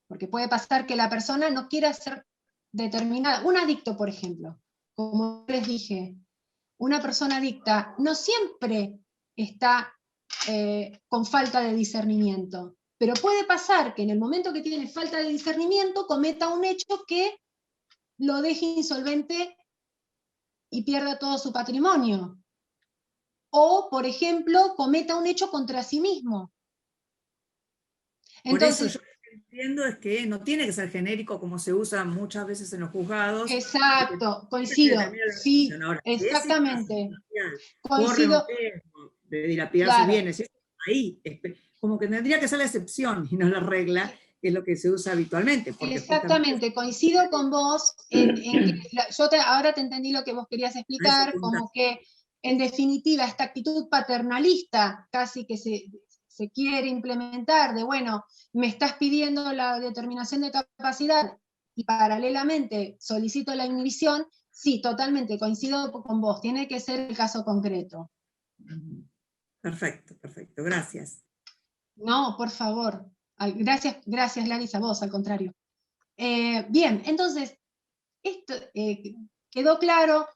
Speaker 2: Porque puede pasar que la persona no quiera ser determinada. Un adicto, por ejemplo, como les dije, una persona adicta no siempre está con falta de discernimiento, pero puede pasar que en el momento que tiene falta de discernimiento cometa un hecho que lo deje insolvente y pierda todo su patrimonio. O, por ejemplo, cometa un hecho contra sí mismo. Entonces,
Speaker 4: por eso yo entiendo es que no tiene que ser genérico como se usa muchas veces en los juzgados.
Speaker 2: exacto, coincido, sí,
Speaker 4: Ahora, si ese caso
Speaker 2: exactamente,
Speaker 4: social corre un
Speaker 2: coincido,
Speaker 4: riesgo de dilapidar sus
Speaker 2: claro,
Speaker 4: bienes, ahí, como que tendría que ser la excepción y no la regla, que es lo que se usa habitualmente. Porque
Speaker 2: exactamente, coincido con vos en que ahora te entendí lo que vos querías explicar, como que en definitiva esta actitud paternalista casi que se quiere implementar de, bueno, me estás pidiendo la determinación de capacidad y paralelamente solicito la inhibición, sí, totalmente, coincido con vos, tiene que ser el caso concreto.
Speaker 4: Perfecto, perfecto, gracias.
Speaker 2: No, por favor. Gracias, Larisa, a vos, al contrario. Bien, entonces, esto, quedó claro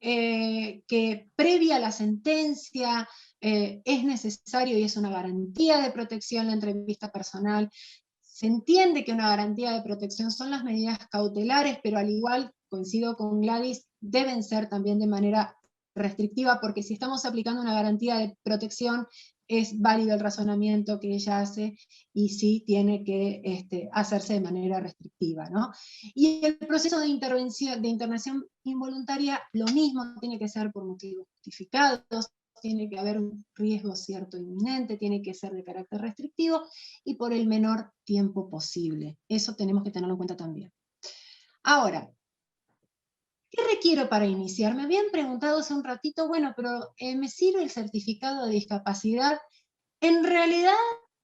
Speaker 2: que previa a la sentencia es necesario y es una garantía de protección la entrevista personal. Se entiende que una garantía de protección son las medidas cautelares, pero al igual, coincido con Gladys, deben ser también de manera restrictiva, porque si estamos aplicando una garantía de protección, es válido el razonamiento que ella hace y sí tiene que hacerse de manera restrictiva, ¿no? Y el proceso de intervención, de internación involuntaria, lo mismo, tiene que ser por motivos justificados, tiene que haber un riesgo cierto inminente, tiene que ser de carácter restrictivo y por el menor tiempo posible. Eso tenemos que tenerlo en cuenta también. Ahora, ¿qué requiero para iniciar? Me habían preguntado hace un ratito, bueno, pero ¿me sirve el certificado de discapacidad? En realidad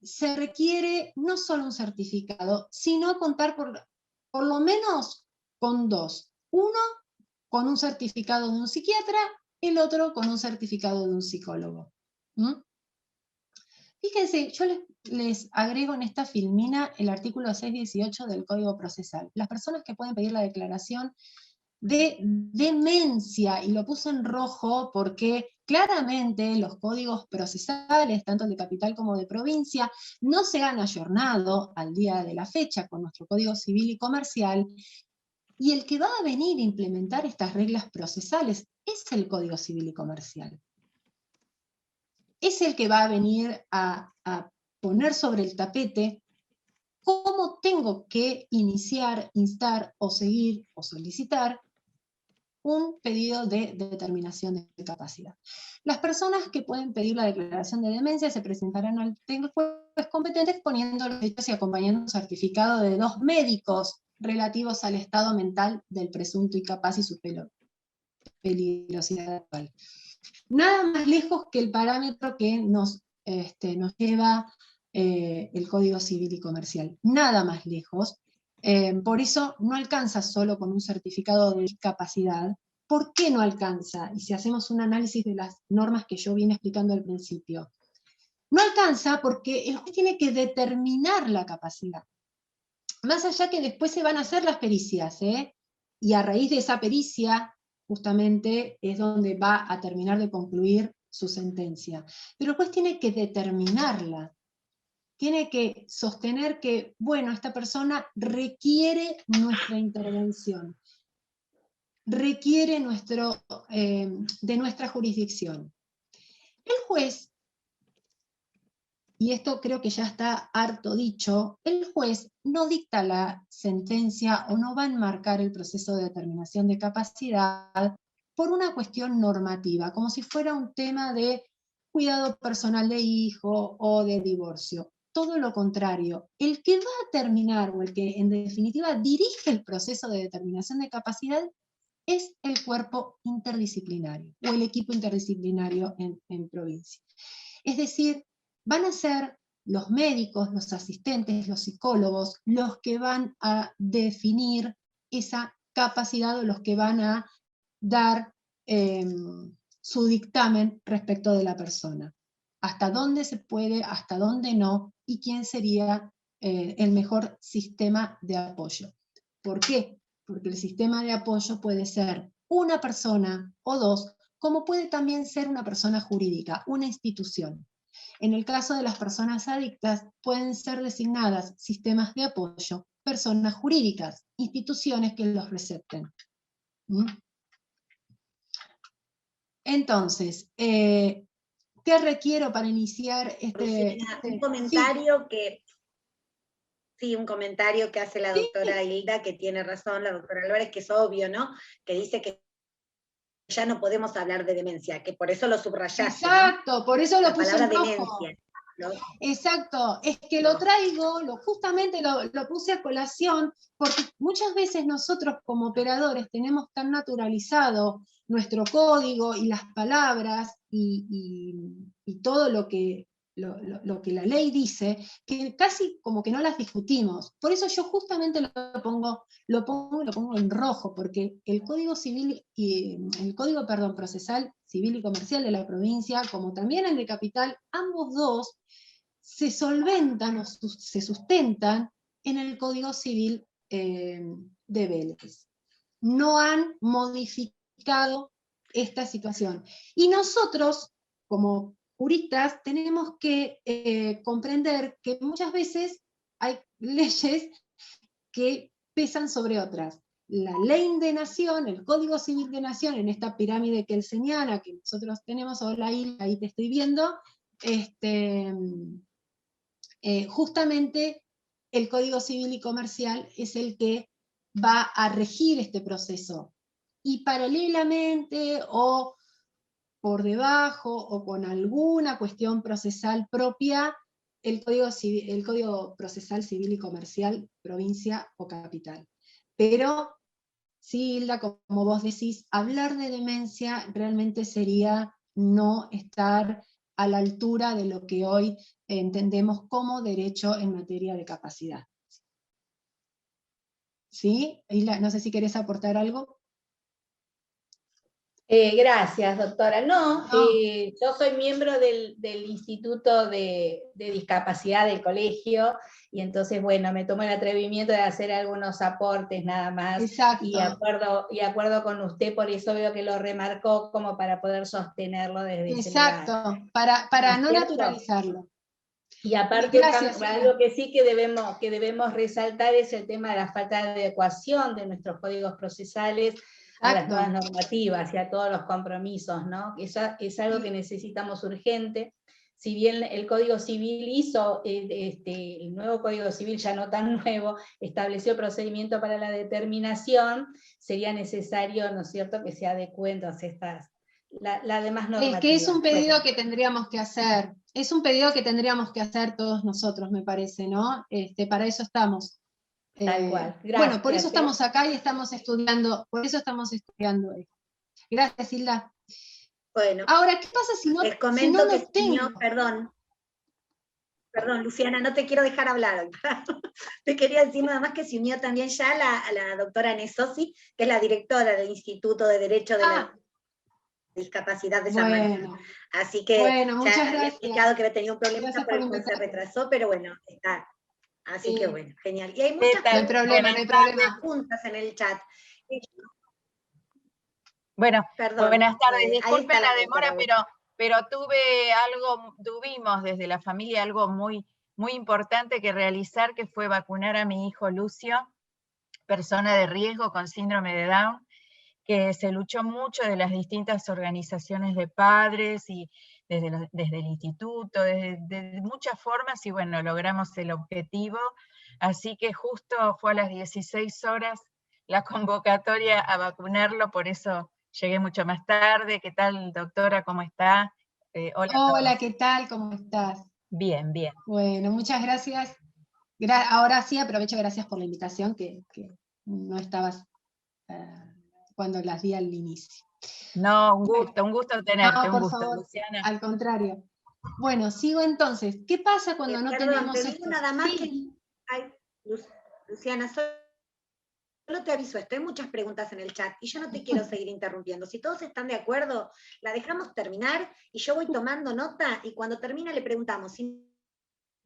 Speaker 2: se requiere no solo un certificado, sino contar por lo menos con dos. Uno, con un certificado de un psiquiatra, el otro con un certificado de un psicólogo. Fíjense, yo les agrego en esta filmina el artículo 618 del Código Procesal. Las personas que pueden pedir la declaración de demencia, y lo puse en rojo porque claramente los códigos procesales, tanto el de capital como de provincia, no se han ayornado al día de la fecha con nuestro Código Civil y Comercial, y el que va a venir a implementar estas reglas procesales es el Código Civil y Comercial. Es el que va a venir a poner sobre el tapete cómo tengo que iniciar, instar o seguir o solicitar un pedido de determinación de capacidad. Las personas que pueden pedir la declaración de demencia se presentarán al juez competente exponiendo los hechos y acompañando un certificado de 2 médicos relativos al estado mental del presunto incapaz y su peligrosidad actual. Nada más lejos que el parámetro que nos lleva el Código Civil y Comercial. Nada más lejos. Por eso no alcanza solo con un certificado de discapacidad. ¿Por qué no alcanza? Y si hacemos un análisis de las normas que yo vine explicando al principio. No alcanza porque el juez tiene que determinar la capacidad. Más allá que después se van a hacer las pericias, y a raíz de esa pericia, justamente es donde va a terminar de concluir su sentencia. Pero el juez tiene que determinarla. Tiene que sostener que, bueno, esta persona requiere nuestra intervención, requiere de nuestra jurisdicción. El juez, y esto creo que ya está harto dicho, el juez no dicta la sentencia o no va a enmarcar el proceso de determinación de capacidad por una cuestión normativa, como si fuera un tema de cuidado personal de hijo o de divorcio. Todo lo contrario, el que va a terminar o el que en definitiva dirige el proceso de determinación de capacidad es el cuerpo interdisciplinario o el equipo interdisciplinario en provincia. Es decir, van a ser los médicos, los asistentes, los psicólogos, los que van a definir esa capacidad o los que van a dar su dictamen respecto de la persona. Hasta dónde se puede, hasta dónde no, y quién sería el mejor sistema de apoyo. ¿Por qué? Porque el sistema de apoyo puede ser una persona o dos, como puede también ser una persona jurídica, una institución. En el caso de las personas adictas, pueden ser designadas sistemas de apoyo, personas jurídicas, instituciones que los recepten. ¿Mm? Entonces, ¿qué requiero para iniciar este?
Speaker 1: Un comentario que... Sí, un comentario que hace la doctora Hilda, que tiene razón, la doctora Álvarez, que es obvio, ¿no? Que dice que ya no podemos hablar de demencia, que por eso lo subrayaste.
Speaker 2: Exacto, ¿no? Por eso lo puse en rojo.
Speaker 1: Demencia, ¿no?
Speaker 2: Exacto, es que lo traigo, justamente lo puse a colación, porque muchas veces nosotros como operadores tenemos tan naturalizado nuestro código y las palabras y todo lo que la ley dice, que casi como que no las discutimos. Por eso yo justamente lo pongo en rojo, porque el Código Civil Procesal Civil y Comercial de la provincia, como también el de Capital, ambos dos se solventan o se sustentan en el Código Civil de Vélez. No han modificado esta situación. Y nosotros, como juristas, tenemos que comprender que muchas veces hay leyes que pesan sobre otras. La ley de nación, el Código Civil de Nación, en esta pirámide que él señala, que nosotros tenemos, hola ahí te estoy viendo, justamente el Código Civil y Comercial es el que va a regir este proceso. Y paralelamente o por debajo o con alguna cuestión procesal propia, el Código Procesal Civil y Comercial, provincia o capital. Pero, sí, Hilda, como vos decís, hablar de demencia realmente sería no estar a la altura de lo que hoy entendemos como derecho en materia de capacidad. ¿Sí? Hilda, no sé si querés aportar algo.
Speaker 5: Gracias, doctora. No, yo soy miembro del Instituto de Discapacidad del colegio, y entonces, bueno, me tomo el atrevimiento de hacer algunos aportes nada más.
Speaker 2: Exacto.
Speaker 5: Y acuerdo con usted, por eso veo que lo remarcó como para poder sostenerlo desde ese lugar.
Speaker 2: Exacto, para no naturalizarlo.
Speaker 5: Y aparte, algo que sí que debemos resaltar es el tema de la falta de adecuación de nuestros códigos procesales a las nuevas normativas y a todos los compromisos, ¿no? Eso es algo que necesitamos urgente. Si bien el Código Civil hizo, el nuevo Código Civil, ya no tan nuevo, estableció procedimiento para la determinación, sería necesario, ¿no es cierto?, que se adecuen todas estas, la demás normativa.
Speaker 2: Es que es un pedido que tendríamos que hacer, todos nosotros, me parece, ¿no? Para eso estamos.
Speaker 5: Tal cual. Gracias,
Speaker 2: bueno, por eso estamos acá y estamos estudiando, esto. Gracias, Hilda.
Speaker 1: Bueno,
Speaker 2: ahora, ¿qué pasa si no,
Speaker 1: les comento que
Speaker 2: tengo?
Speaker 1: Unió, perdón, Luciana, no te quiero dejar hablar. Te quería decir nada más que se unió también ya la doctora Nesosi, que es la directora del Instituto de Derecho de la Discapacidad de San Martín. Así que ya había explicado que había tenido un problema por el cual se retrasó, pero bueno, está. Así que bueno, genial. Y hay muchas preguntas en el chat.
Speaker 6: Bueno, buenas tardes. Disculpen la demora, pero tuvimos desde la familia algo muy, muy importante que realizar, que fue vacunar a mi hijo Lucio, persona de riesgo con síndrome de Down, que se luchó mucho de las distintas organizaciones de padres y desde el instituto, de muchas formas, y bueno, logramos el objetivo. Así que justo fue a las 16 horas la convocatoria a vacunarlo, por eso llegué mucho más tarde. ¿Qué tal, doctora? ¿Cómo está?
Speaker 2: Hola, ¿qué tal? ¿Cómo estás?
Speaker 6: Bien, bien.
Speaker 2: Bueno, muchas gracias. Ahora sí, aprovecho, gracias por la invitación, que no estabas cuando las di al inicio.
Speaker 6: No, un gusto tenerte,
Speaker 2: no,
Speaker 6: un gusto,
Speaker 2: favor,
Speaker 6: Luciana.
Speaker 2: Al contrario. Bueno, sigo entonces. ¿Qué pasa cuando no
Speaker 1: perdón,
Speaker 2: tenemos
Speaker 1: te digo
Speaker 2: esto?
Speaker 1: nada más
Speaker 2: Sí.
Speaker 1: que... Ay, Luciana, solo te aviso esto, hay muchas preguntas en el chat y yo no te quiero seguir interrumpiendo. Si todos están de acuerdo, la dejamos terminar y yo voy tomando nota y cuando termina le preguntamos. Si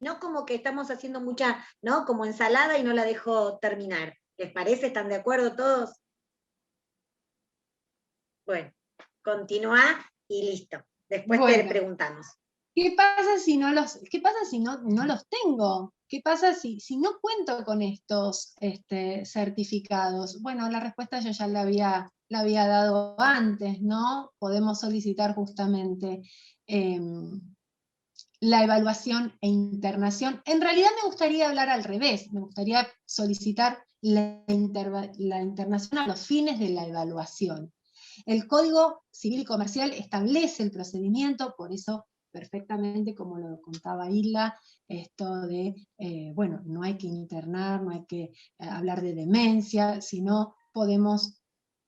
Speaker 1: no, como que estamos haciendo mucha, ¿no? Como ensalada y no la dejo terminar. ¿Les parece? ¿Están de acuerdo todos? Bueno, continúa y listo. Después te preguntamos.
Speaker 2: ¿Qué pasa si no los tengo? ¿Qué pasa si no cuento con estos certificados? Bueno, la respuesta yo ya la había dado antes, ¿no? Podemos solicitar justamente la evaluación e internación. En realidad me gustaría hablar al revés, me gustaría solicitar la internación a los fines de la evaluación. El Código Civil y Comercial establece el procedimiento, por eso perfectamente, como lo contaba Isla, esto de, bueno, no hay que internar, no hay que hablar de demencia, sino podemos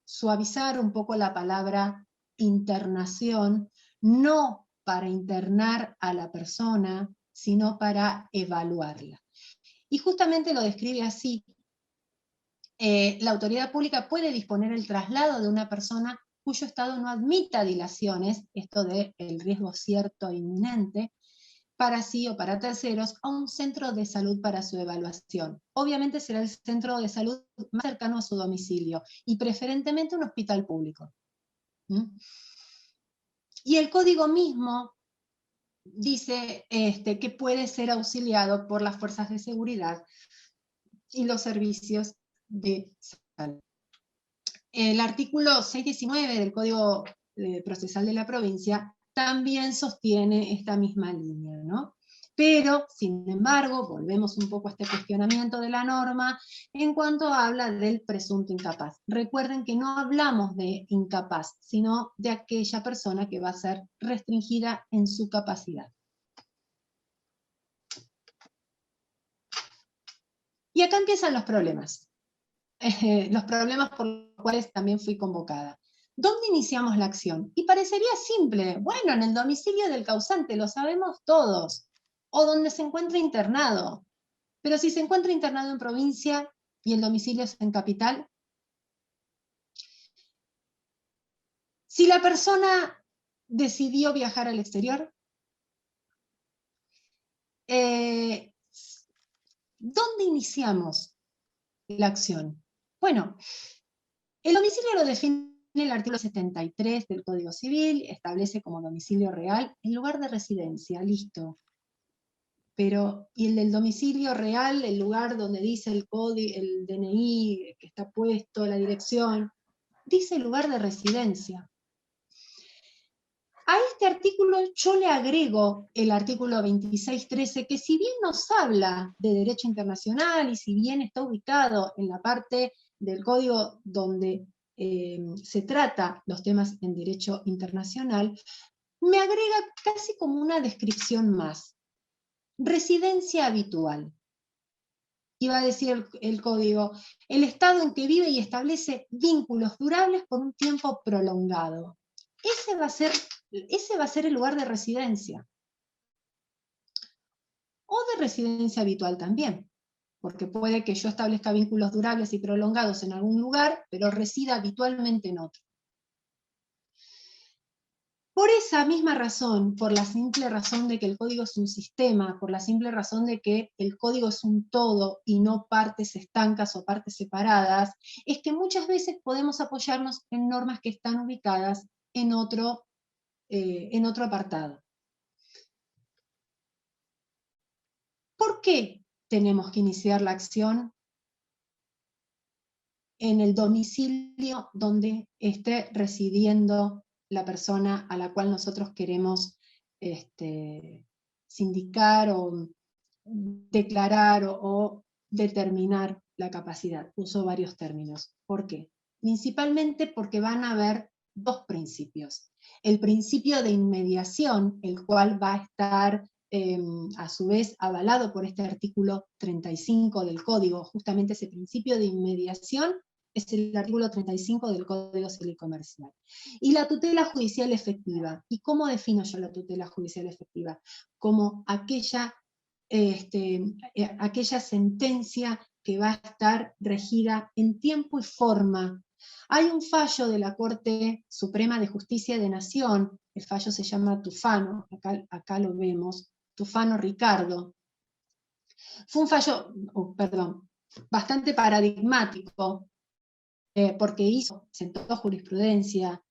Speaker 2: suavizar un poco la palabra internación, no para internar a la persona, sino para evaluarla. Y justamente lo describe así. La autoridad pública puede disponer el traslado de una persona cuyo estado no admita dilaciones, esto de el riesgo cierto e inminente, para sí o para terceros, a un centro de salud para su evaluación. Obviamente será el centro de salud más cercano a su domicilio, y preferentemente un hospital público. Y el código mismo dice que puede ser auxiliado por las fuerzas de seguridad y los servicios de salud. El artículo 619 del Código Procesal de la provincia también sostiene esta misma línea, ¿no? Pero, sin embargo, volvemos un poco a este cuestionamiento de la norma en cuanto habla del presunto incapaz. Recuerden que no hablamos de incapaz, sino de aquella persona que va a ser restringida en su capacidad. Y acá empiezan los problemas por los cuales también fui convocada. ¿Dónde iniciamos la acción? Y parecería simple, bueno, en el domicilio del causante, lo sabemos todos, o donde se encuentra internado. Pero si se encuentra internado en provincia y el domicilio es en capital, si la persona decidió viajar al exterior, ¿dónde iniciamos la acción? Bueno, el domicilio lo define el artículo 73 del Código Civil, establece como domicilio real el lugar de residencia, listo. Pero, ¿y el del domicilio real, el lugar donde dice el código, el DNI que está puesto, la dirección? Dice lugar de residencia. A este artículo yo le agrego el artículo 2613, que si bien nos habla de derecho internacional y si bien está ubicado en la parte del código donde se trata los temas en derecho internacional, me agrega casi como una descripción más. Residencia habitual. Y va a decir el código, el estado en que vive y establece vínculos durables por un tiempo prolongado. Ese va a ser el lugar de residencia. O de residencia habitual también, porque puede que yo establezca vínculos durables y prolongados en algún lugar, pero resida habitualmente en otro. Por esa misma razón, por la simple razón de que el código es un sistema, por la simple razón de que el código es un todo y no partes estancas o partes separadas, es que muchas veces podemos apoyarnos en normas que están ubicadas en otro apartado. ¿Por qué tenemos que iniciar la acción en el domicilio donde esté residiendo la persona a la cual nosotros queremos sindicar o declarar o determinar la capacidad? Uso varios términos. ¿Por qué? Principalmente porque van a haber dos principios. El principio de inmediación, el cual va a estar a su vez avalado por este artículo 35 del Código. Justamente ese principio de inmediación es el artículo 35 del Código Civil y Comercial. Y la tutela judicial efectiva. ¿Y cómo defino yo la tutela judicial efectiva? Como aquella sentencia que va a estar regida en tiempo y forma. Hay un fallo de la Corte Suprema de Justicia de Nación, el fallo se llama Tufano, acá lo vemos, Tufano Ricardo. Fue un fallo, bastante paradigmático, porque sentó jurisprudencia,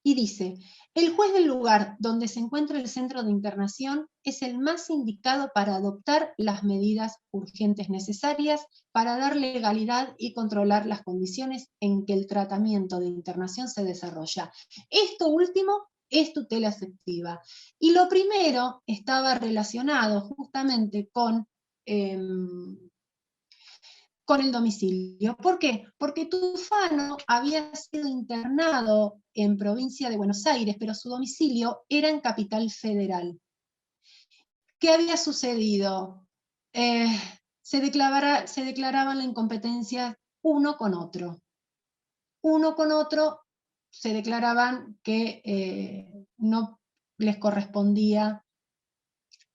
Speaker 2: y dice: el juez del lugar donde se encuentra el centro de internación es el más indicado para adoptar las medidas urgentes necesarias para dar legalidad y controlar las condiciones en que el tratamiento de internación se desarrolla. Esto último es tutela efectiva. Y lo primero estaba relacionado justamente con el domicilio. ¿Por qué? Porque Tufano había sido internado en provincia de Buenos Aires, pero su domicilio era en Capital Federal. ¿Qué había sucedido? Se declaraban la incompetencia uno con otro. Uno con otro se declaraban que no les correspondía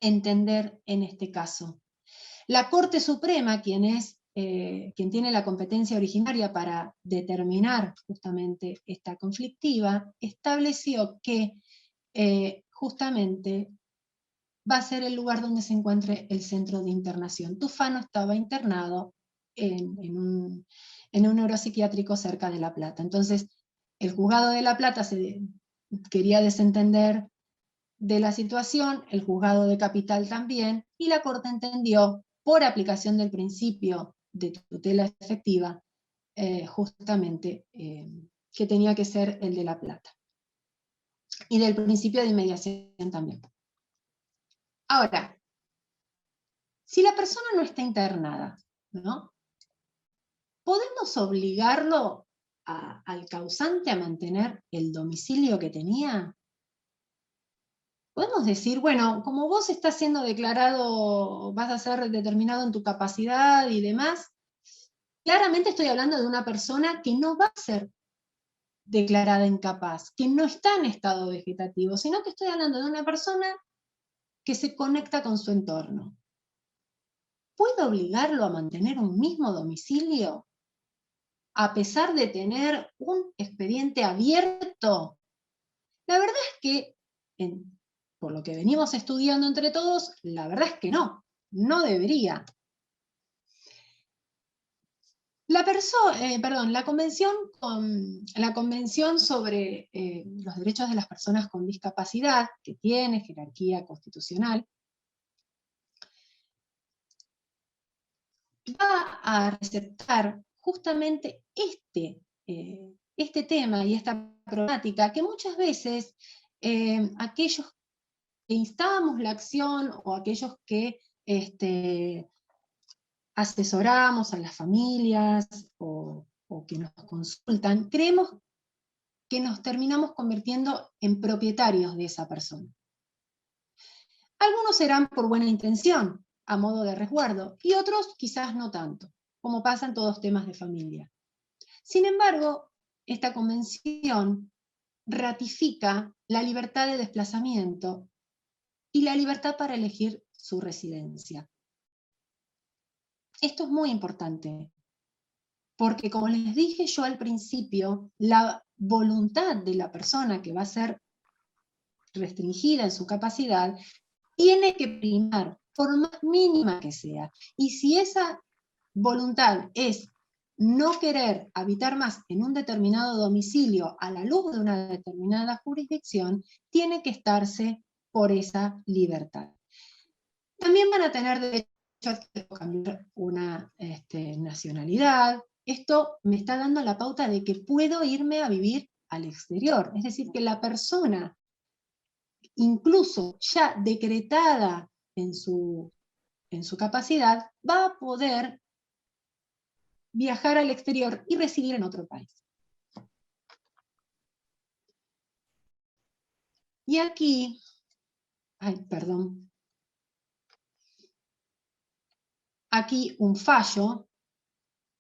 Speaker 2: entender en este caso. La Corte Suprema, quien tiene la competencia originaria para determinar justamente esta conflictiva, estableció que justamente va a ser el lugar donde se encuentre el centro de internación. Tufano estaba internado en un neuropsiquiátrico cerca de La Plata. Entonces, el juzgado de La Plata quería desentender de la situación, el juzgado de Capital también, y la Corte entendió, por aplicación del principio de tutela efectiva, justamente que tenía que ser el de La Plata. Y del principio de inmediación también. Ahora, si la persona no está internada, ¿no? ¿Podemos obligarlo al causante a mantener el domicilio que tenía? Podemos decir, bueno, como vos estás siendo declarado, vas a ser determinado en tu capacidad y demás, claramente estoy hablando de una persona que no va a ser declarada incapaz, que no está en estado vegetativo, sino que estoy hablando de una persona que se conecta con su entorno. ¿Puedo obligarlo a mantener un mismo domicilio a pesar de tener un expediente abierto? La verdad es que, por lo que venimos estudiando entre todos, la verdad es que no debería. La Convención sobre los Derechos de las Personas con Discapacidad, que tiene jerarquía constitucional, va a receptar justamente este tema y esta problemática que muchas veces aquellos que instábamos la acción o aquellos que asesoramos a las familias o que nos consultan, creemos que nos terminamos convirtiendo en propietarios de esa persona. Algunos serán por buena intención, a modo de resguardo, y otros quizás no tanto, como pasa en todos temas de familia. Sin embargo, esta convención ratifica la libertad de desplazamiento y la libertad para elegir su residencia. Esto es muy importante, porque como les dije yo al principio, la voluntad de la persona que va a ser restringida en su capacidad tiene que primar, por más mínima que sea. Y si esa voluntad es no querer habitar más en un determinado domicilio a la luz de una determinada jurisdicción, tiene que estarse por esa libertad. También van a tener derecho a cambiar una nacionalidad. Esto me está dando la pauta de que puedo irme a vivir al exterior. Es decir, que la persona, incluso ya decretada en su capacidad, va a poder viajar al exterior y residir en otro país. Y aquí, aquí un fallo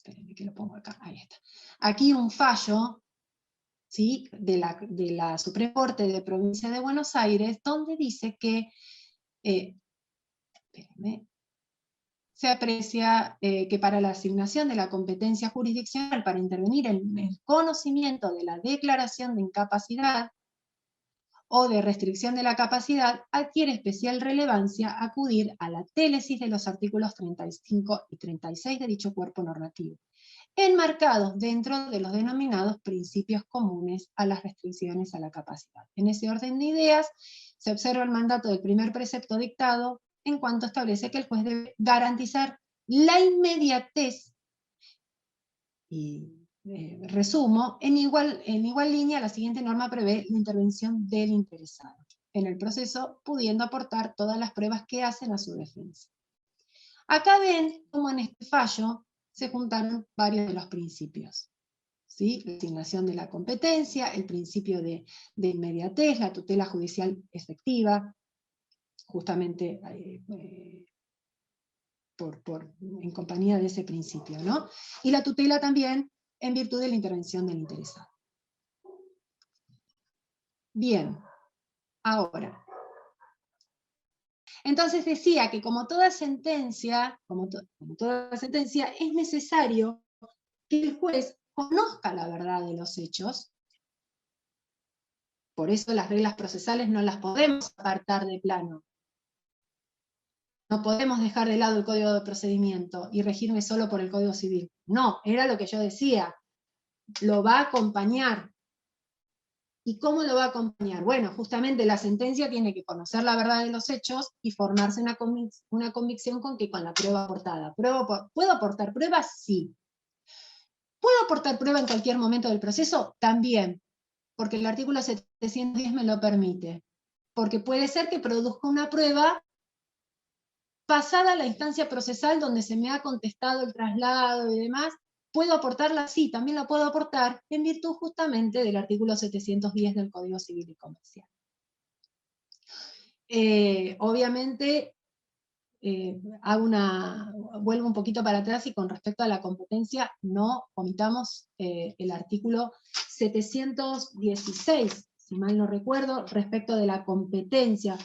Speaker 2: espérenme que lo pongo acá, ahí está. Aquí un fallo, ¿sí?, de la Suprema Corte de Provincia de Buenos Aires, donde dice que, espérenme, se aprecia que para la asignación de la competencia jurisdiccional para intervenir en el conocimiento de la declaración de incapacidad o de restricción de la capacidad, adquiere especial relevancia acudir a la télesis de los artículos 35 y 36 de dicho cuerpo normativo, enmarcados dentro de los denominados principios comunes a las restricciones a la capacidad. En ese orden de ideas, se observa el mandato del primer precepto dictado en cuanto establece que el juez debe garantizar la inmediatez, y resumo, en igual línea la siguiente norma prevé la intervención del interesado en el proceso, pudiendo aportar todas las pruebas que hacen a su defensa. Acá ven cómo en este fallo se juntaron varios de los principios, ¿sí? La asignación de la competencia, el principio de inmediatez, la tutela judicial efectiva, justamente en compañía de ese principio, ¿no? Y la tutela también en virtud de la intervención del interesado. Bien, ahora. Entonces decía que como toda sentencia, es necesario que el juez conozca la verdad de los hechos. Por eso las reglas procesales no las podemos apartar de plano. No podemos dejar de lado el Código de Procedimiento y regirme solo por el Código Civil. No, era lo que yo decía. Lo va a acompañar. ¿Y cómo lo va a acompañar? Bueno, justamente la sentencia tiene que conocer la verdad de los hechos y formarse una convicción con la prueba aportada. ¿Puedo aportar pruebas? Sí. ¿Puedo aportar prueba en cualquier momento del proceso? También, porque el artículo 710 me lo permite. Porque puede ser que produzca una prueba pasada la instancia procesal donde se me ha contestado el traslado y demás. ¿Puedo aportarla? Sí, también la puedo aportar en virtud justamente del artículo 710 del Código Civil y Comercial. Obviamente, vuelvo un poquito para atrás y con respecto a la competencia, no omitamos el artículo 716, si mal no recuerdo, respecto de la competencia,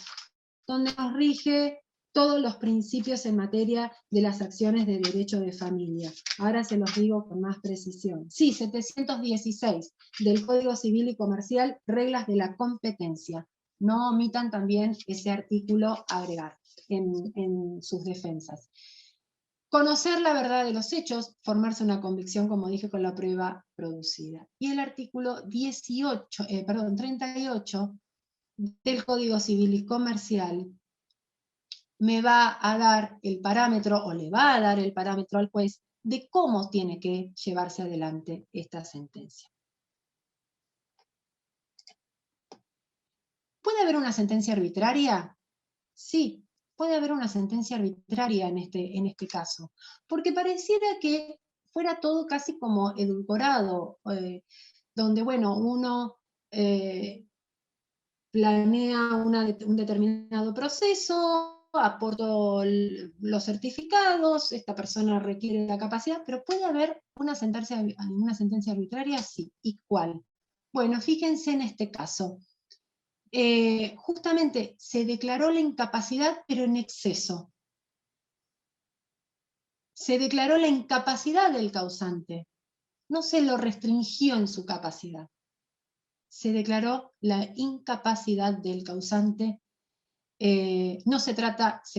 Speaker 2: donde nos rige todos los principios en materia de las acciones de derecho de familia. Ahora se los digo con más precisión. Sí, 716 del Código Civil y Comercial, reglas de la competencia. No omitan también ese artículo agregar en sus defensas. Conocer la verdad de los hechos, formarse una convicción, como dije, con la prueba producida. Y el artículo 38 del Código Civil y Comercial me va a dar el parámetro, o le va a dar el parámetro al juez, de cómo tiene que llevarse adelante esta sentencia. ¿Puede haber una sentencia arbitraria? Sí, puede haber una sentencia arbitraria en este caso, porque pareciera que fuera todo casi como edulcorado, donde, bueno, uno planea un determinado proceso, aporto los certificados, esta persona requiere la capacidad, pero ¿puede haber una sentencia arbitraria? Sí. ¿Y cuál? Bueno, fíjense en este caso. Justamente se declaró la incapacidad, pero en exceso. Se declaró la incapacidad del causante, no se lo restringió en su capacidad. Se declaró la incapacidad del causante. Se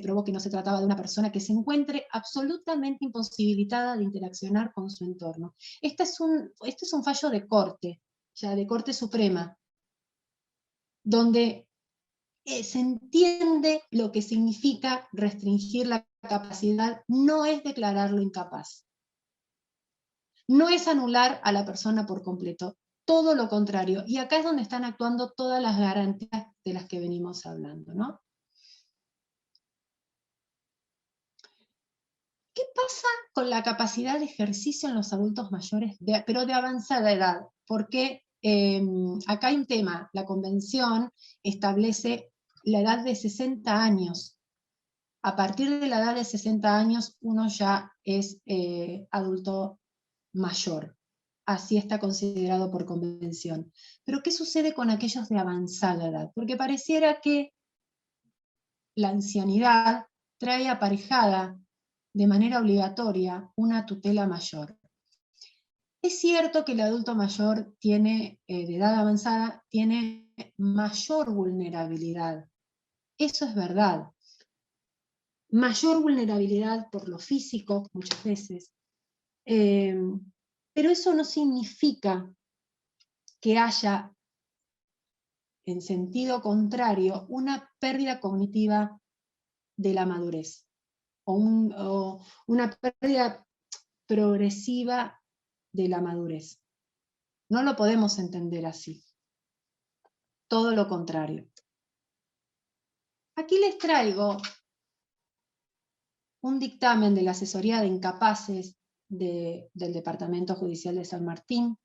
Speaker 2: probó que no se trataba de una persona que se encuentre absolutamente imposibilitada de interaccionar con su entorno. Este es un fallo de corte, ya de Corte Suprema, donde se entiende lo que significa restringir la capacidad, no es declararlo incapaz. No es anular a la persona por completo, todo lo contrario. Y acá es donde están actuando todas las garantías de las que venimos hablando, ¿no? ¿Qué pasa con la capacidad de ejercicio en los adultos mayores, pero de avanzada edad? Porque acá hay un tema, la Convención establece la edad de 60 años. A partir de la edad de 60 años uno ya es adulto mayor. Así está considerado por convención. Pero ¿qué sucede con aquellos de avanzada edad? Porque pareciera que la ancianidad trae aparejada de manera obligatoria una tutela mayor. Es cierto que el adulto mayor tiene, de edad avanzada, tiene mayor vulnerabilidad. Eso es verdad. Mayor vulnerabilidad por lo físico, muchas veces. Pero eso no significa que haya, en sentido contrario, una pérdida cognitiva de la madurez, o una pérdida progresiva de la madurez. No lo podemos entender así. Todo lo contrario. Aquí les traigo un dictamen de la Asesoría de Incapaces del Departamento Judicial de San Martín,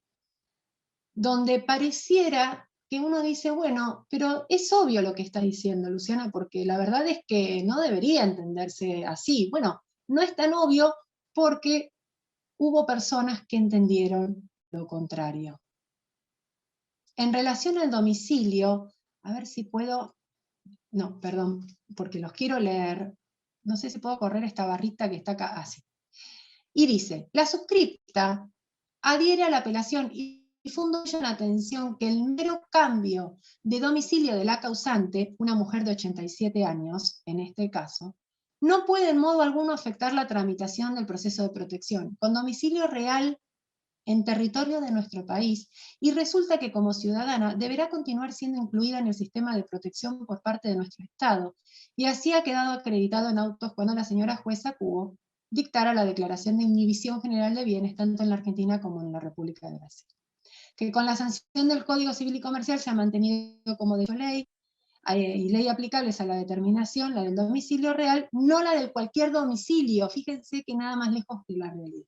Speaker 2: donde pareciera que uno dice, bueno, pero es obvio lo que está diciendo Luciana, porque la verdad es que no debería entenderse así. Bueno, no es tan obvio porque hubo personas que entendieron lo contrario. En relación al domicilio, a ver si puedo, no, perdón, porque los quiero leer, no sé si puedo correr esta barrita que está acá, así. Y dice, la suscripta adhiere a la apelación y fundó en atención que el mero cambio de domicilio de la causante, una mujer de 87 años, en este caso, no puede en modo alguno afectar la tramitación del proceso de protección, con domicilio real en territorio de nuestro país, y resulta que como ciudadana deberá continuar siendo incluida en el sistema de protección por parte de nuestro Estado, y así ha quedado acreditado en autos cuando la señora jueza Cubo dictara la declaración de inhibición general de bienes tanto en la Argentina como en la República de Brasil. Que con la sanción del Código Civil y Comercial se ha mantenido como de ley, y ley aplicables a la determinación, la del domicilio real, no la de cualquier domicilio. Fíjense que nada más lejos de la realidad.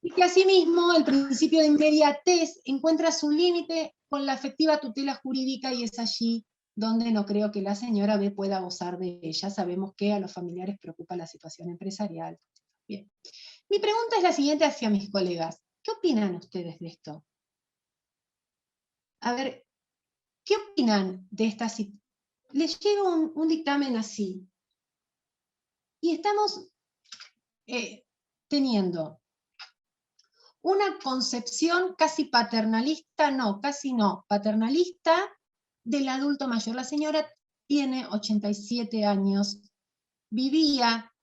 Speaker 2: Y que asimismo el principio de inmediatez encuentra su límite con la efectiva tutela jurídica, y es allí donde no creo que la señora B pueda gozar de ella. Sabemos que a los familiares preocupa la situación empresarial. Bien. Mi pregunta es la siguiente hacia mis colegas. ¿Qué opinan ustedes de esto? A ver, ¿qué opinan de esta situación? Les llega un dictamen así, y estamos teniendo una concepción casi paternalista, no, casi no, paternalista del adulto mayor. La señora tiene 87 años, vivía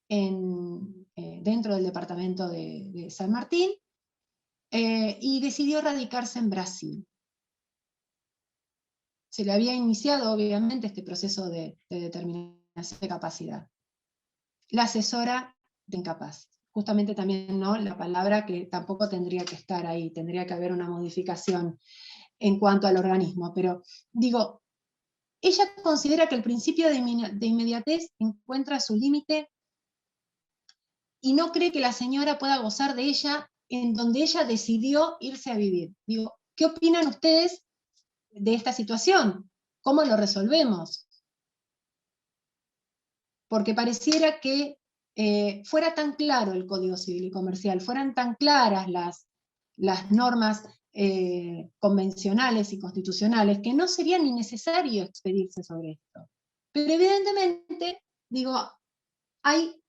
Speaker 2: dentro del departamento de San Martín, y decidió radicarse en Brasil. Se le había iniciado, obviamente, este proceso de determinación de capacidad. La asesora de incapaz. Justamente también, ¿no?, la palabra que tampoco tendría que estar ahí, tendría que haber una modificación en cuanto al organismo. Pero, digo, ella considera que el principio de inmediatez encuentra su límite y no cree que la señora pueda gozar de ella en donde ella decidió irse a vivir. Digo, ¿qué opinan ustedes de esta situación? ¿Cómo lo resolvemos? Porque pareciera que fuera tan claro el Código Civil y Comercial, fueran tan claras las normas convencionales y constitucionales, que no sería ni necesario expedirse sobre esto. Pero evidentemente, digo, hay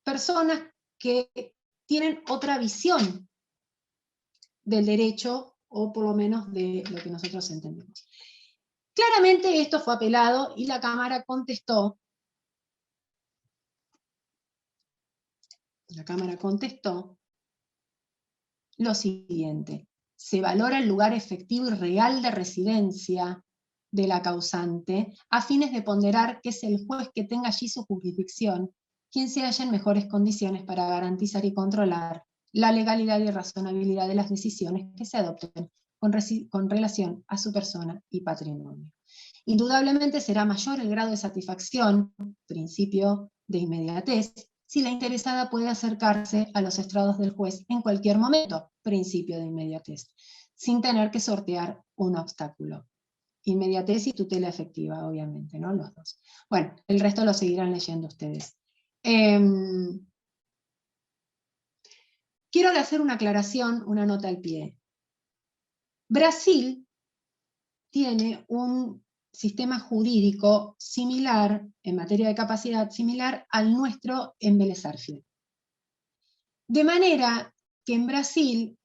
Speaker 2: personas que tienen otra visión del derecho, o por lo menos de lo que nosotros entendemos. Claramente esto fue apelado y la Cámara contestó. La Cámara contestó lo siguiente: se valora el lugar efectivo y real de residencia de la causante a fines de ponderar que es el juez que tenga allí su jurisdicción quien se halla en mejores condiciones para garantizar y controlar la legalidad y razonabilidad de las decisiones que se adopten con relación a su persona y patrimonio. Indudablemente será mayor el grado de satisfacción, principio de inmediatez, si la interesada puede acercarse a los estrados del juez en cualquier momento, principio de inmediatez, sin tener que sortear un obstáculo. Inmediatez y tutela efectiva, obviamente, ¿no? Los dos. Bueno, el resto lo seguirán leyendo ustedes. quiero hacer una aclaración, una nota al pie. Brasil tiene un sistema jurídico similar, en materia de capacidad, similar al nuestro en Vélez Sarsfield. De manera que en Brasil,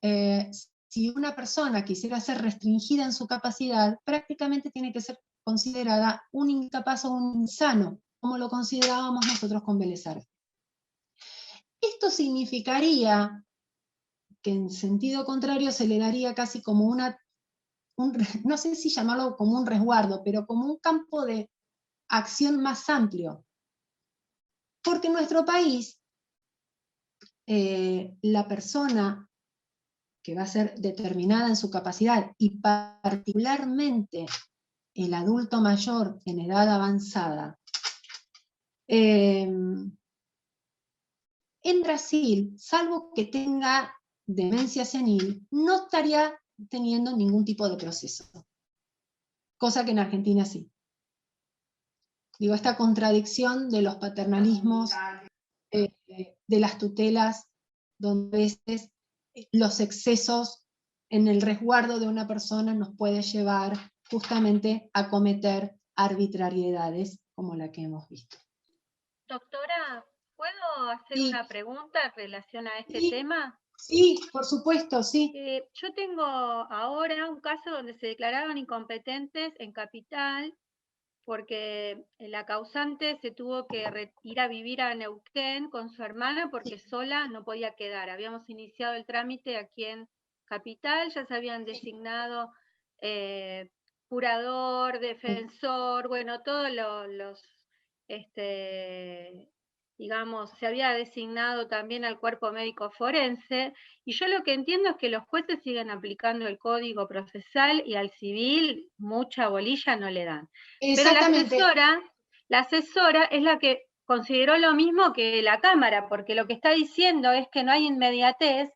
Speaker 2: si una persona quisiera ser restringida en su capacidad, prácticamente tiene que ser considerada un incapaz o un insano, como lo considerábamos nosotros con Vélez Sarsfield. Esto significaría que en sentido contrario se le daría casi como no sé si llamarlo como un resguardo, pero como un campo de acción más amplio. Porque en nuestro país, la persona que va a ser determinada en su capacidad, y particularmente el adulto mayor en edad avanzada, en Brasil, salvo que tenga demencia senil, no estaría teniendo ningún tipo de proceso. Cosa que en Argentina sí. Digo, esta contradicción de los paternalismos, de las tutelas, donde a veces los excesos en el resguardo de una persona nos puede llevar justamente a cometer arbitrariedades como la que hemos visto.
Speaker 7: Doctora, ¿puedo hacer una pregunta en relación a este tema?
Speaker 2: Sí, por supuesto, sí.
Speaker 7: Yo tengo ahora un caso donde se declararon incompetentes en Capital porque la causante se tuvo que ir a vivir a Neuquén con su hermana porque sola no podía quedar. Habíamos iniciado el trámite aquí en Capital, ya se habían designado curador, defensor, bueno, todos los digamos, se había designado también al cuerpo médico forense, y yo lo que entiendo es que los jueces siguen aplicando el código procesal y al civil mucha bolilla no le dan. Pero la asesora es la que consideró lo mismo que la Cámara, porque lo que está diciendo es que no hay inmediatez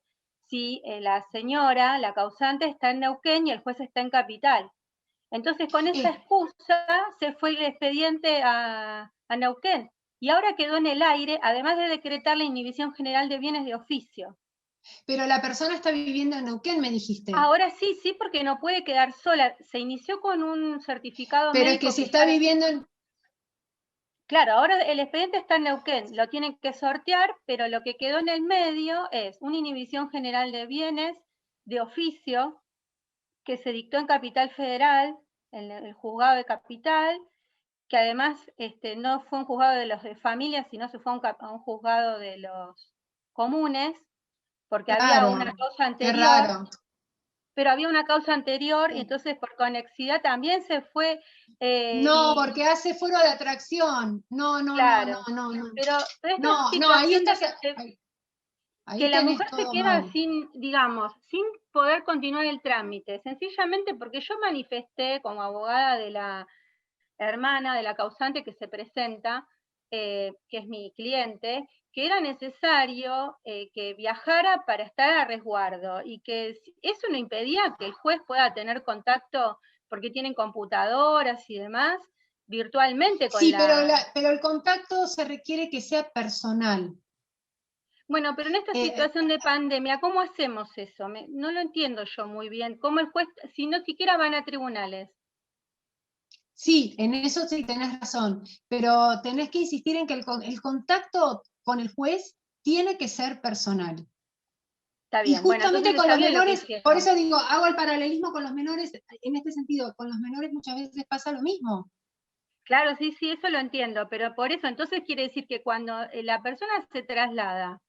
Speaker 7: si la señora, la causante, está en Neuquén y el juez está en Capital. Entonces, con esa excusa se fue el expediente a Neuquén. Y ahora quedó en el aire, además de decretar la inhibición general de bienes de oficio.
Speaker 2: Pero la persona está viviendo en Neuquén, me dijiste.
Speaker 7: Ahora sí, porque no puede quedar sola. Se inició con un certificado médico.
Speaker 2: Pero es que si está viviendo en...
Speaker 7: Claro, ahora el expediente está en Neuquén, lo tienen que sortear, pero lo que quedó en el medio es una inhibición general de bienes de oficio que se dictó en Capital Federal, en el juzgado de Capital, que además no fue un juzgado de los de familia, sino se fue a un juzgado de los comunes, porque había una causa anterior. Pero había una causa anterior, y entonces por conexidad también se fue...
Speaker 2: no, porque hace fuero de atracción. No.
Speaker 7: Pero
Speaker 2: ahí estás...
Speaker 7: que la mujer se queda sin, digamos, sin poder continuar el trámite, sencillamente porque yo manifesté como abogada de la hermana de la causante que se presenta, que es mi cliente, que era necesario que viajara para estar a resguardo, y que eso no impedía que el juez pueda tener contacto, porque tienen computadoras y demás, virtualmente con
Speaker 2: pero el contacto se requiere que sea personal.
Speaker 7: Bueno, pero en esta situación de pandemia, ¿cómo hacemos eso? No lo entiendo yo muy bien. ¿Cómo el juez, si no siquiera van a tribunales?
Speaker 2: Sí, en eso sí tenés razón, pero tenés que insistir en que el contacto con el juez tiene que ser personal.
Speaker 7: Está bien.
Speaker 2: Y justamente con los menores, por eso digo, hago el paralelismo con los menores, en este sentido, con los menores muchas veces pasa lo mismo.
Speaker 7: Claro, sí, eso lo entiendo, pero por eso, entonces quiere decir que cuando la persona se traslada,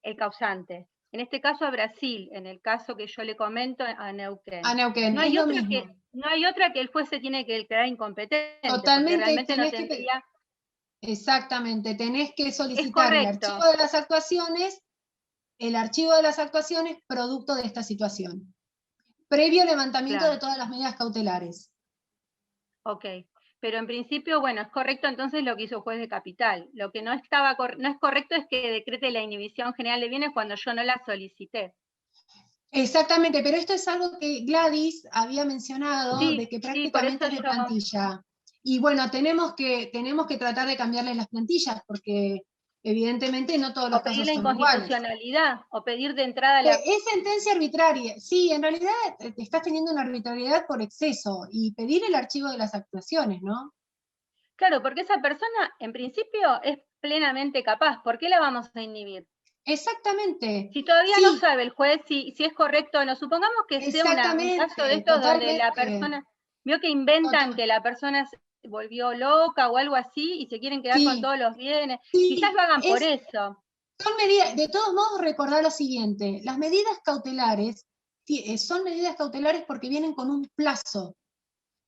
Speaker 7: el causante, en este caso a Brasil, en el caso que yo le comento a Neuquén.
Speaker 2: A Neuquén,
Speaker 7: no hay otra que el juez se tiene que declarar incompetente.
Speaker 2: Totalmente,
Speaker 7: realmente no tendría...
Speaker 2: Exactamente, tenés que solicitar el archivo de las actuaciones producto de esta situación, previo levantamiento de todas las medidas cautelares.
Speaker 7: Ok. Pero en principio, bueno, es correcto entonces lo que hizo el juez de Capital. Lo que no es correcto es que decrete la inhibición general de bienes cuando yo no la solicité.
Speaker 2: Exactamente, pero esto es algo que Gladys había mencionado, de que prácticamente es de plantilla. Y bueno, tenemos que tratar de cambiarle las plantillas, porque Evidentemente no todos los casos son iguales.
Speaker 7: O pedir la inconstitucionalidad, o pedir de entrada la...
Speaker 2: Es sentencia arbitraria. Sí, en realidad estás teniendo una arbitrariedad por exceso, y pedir el archivo de las actuaciones, ¿no?
Speaker 7: Claro, porque esa persona, en principio, es plenamente capaz. ¿Por qué la vamos a inhibir?
Speaker 2: Exactamente.
Speaker 7: Si todavía
Speaker 2: sí.
Speaker 7: no sabe el juez si es correcto o no, supongamos que sea un caso de estos donde la persona, vio que inventan que la persona se volvió loca o algo así y se quieren quedar con todos los bienes, quizás lo hagan por eso.
Speaker 2: Son medidas, de todos modos, recordar lo siguiente, las medidas cautelares son medidas cautelares porque vienen con un plazo.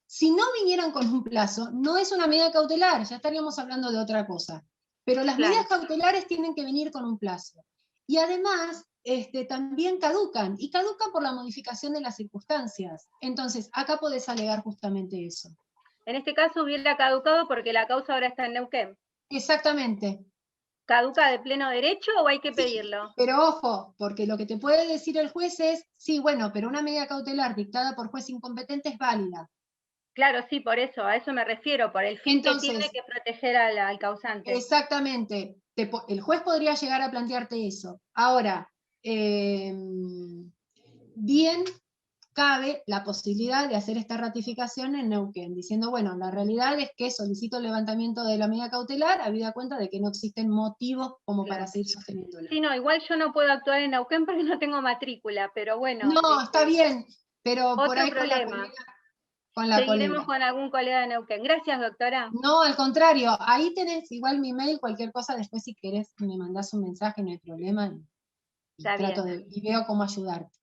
Speaker 2: Si no vinieran con un plazo, no es una medida cautelar, ya estaríamos hablando de otra cosa. Pero las medidas cautelares tienen que venir con un plazo. Y además, también caducan, y caducan por la modificación de las circunstancias. Entonces, acá podés alegar justamente eso.
Speaker 7: En este caso hubiera caducado porque la causa ahora está en Neuquén.
Speaker 2: Exactamente.
Speaker 7: ¿Caduca de pleno derecho o hay que pedirlo?
Speaker 2: Sí, pero ojo, porque lo que te puede decir el juez es, sí, bueno, pero una medida cautelar dictada por juez incompetente es válida.
Speaker 7: Claro, sí, por eso, a eso me refiero, por el fin que tiene que proteger al causante.
Speaker 2: Exactamente, el juez podría llegar a plantearte eso. Ahora, bien cabe la posibilidad de hacer esta ratificación en Neuquén, diciendo, bueno, la realidad es que solicito el levantamiento de la medida cautelar, habida cuenta de que no existen motivos como para seguir sosteniéndola.
Speaker 7: Sí, no, igual yo no puedo actuar en Neuquén porque no tengo matrícula, pero bueno.
Speaker 2: No, está bien, pero por ahí
Speaker 7: problema.
Speaker 2: Seguiremos
Speaker 7: con algún colega de Neuquén. Gracias, doctora.
Speaker 2: No, al contrario, ahí tenés igual mi mail, cualquier cosa, después si querés me mandás un mensaje, no hay problema, y veo cómo ayudarte.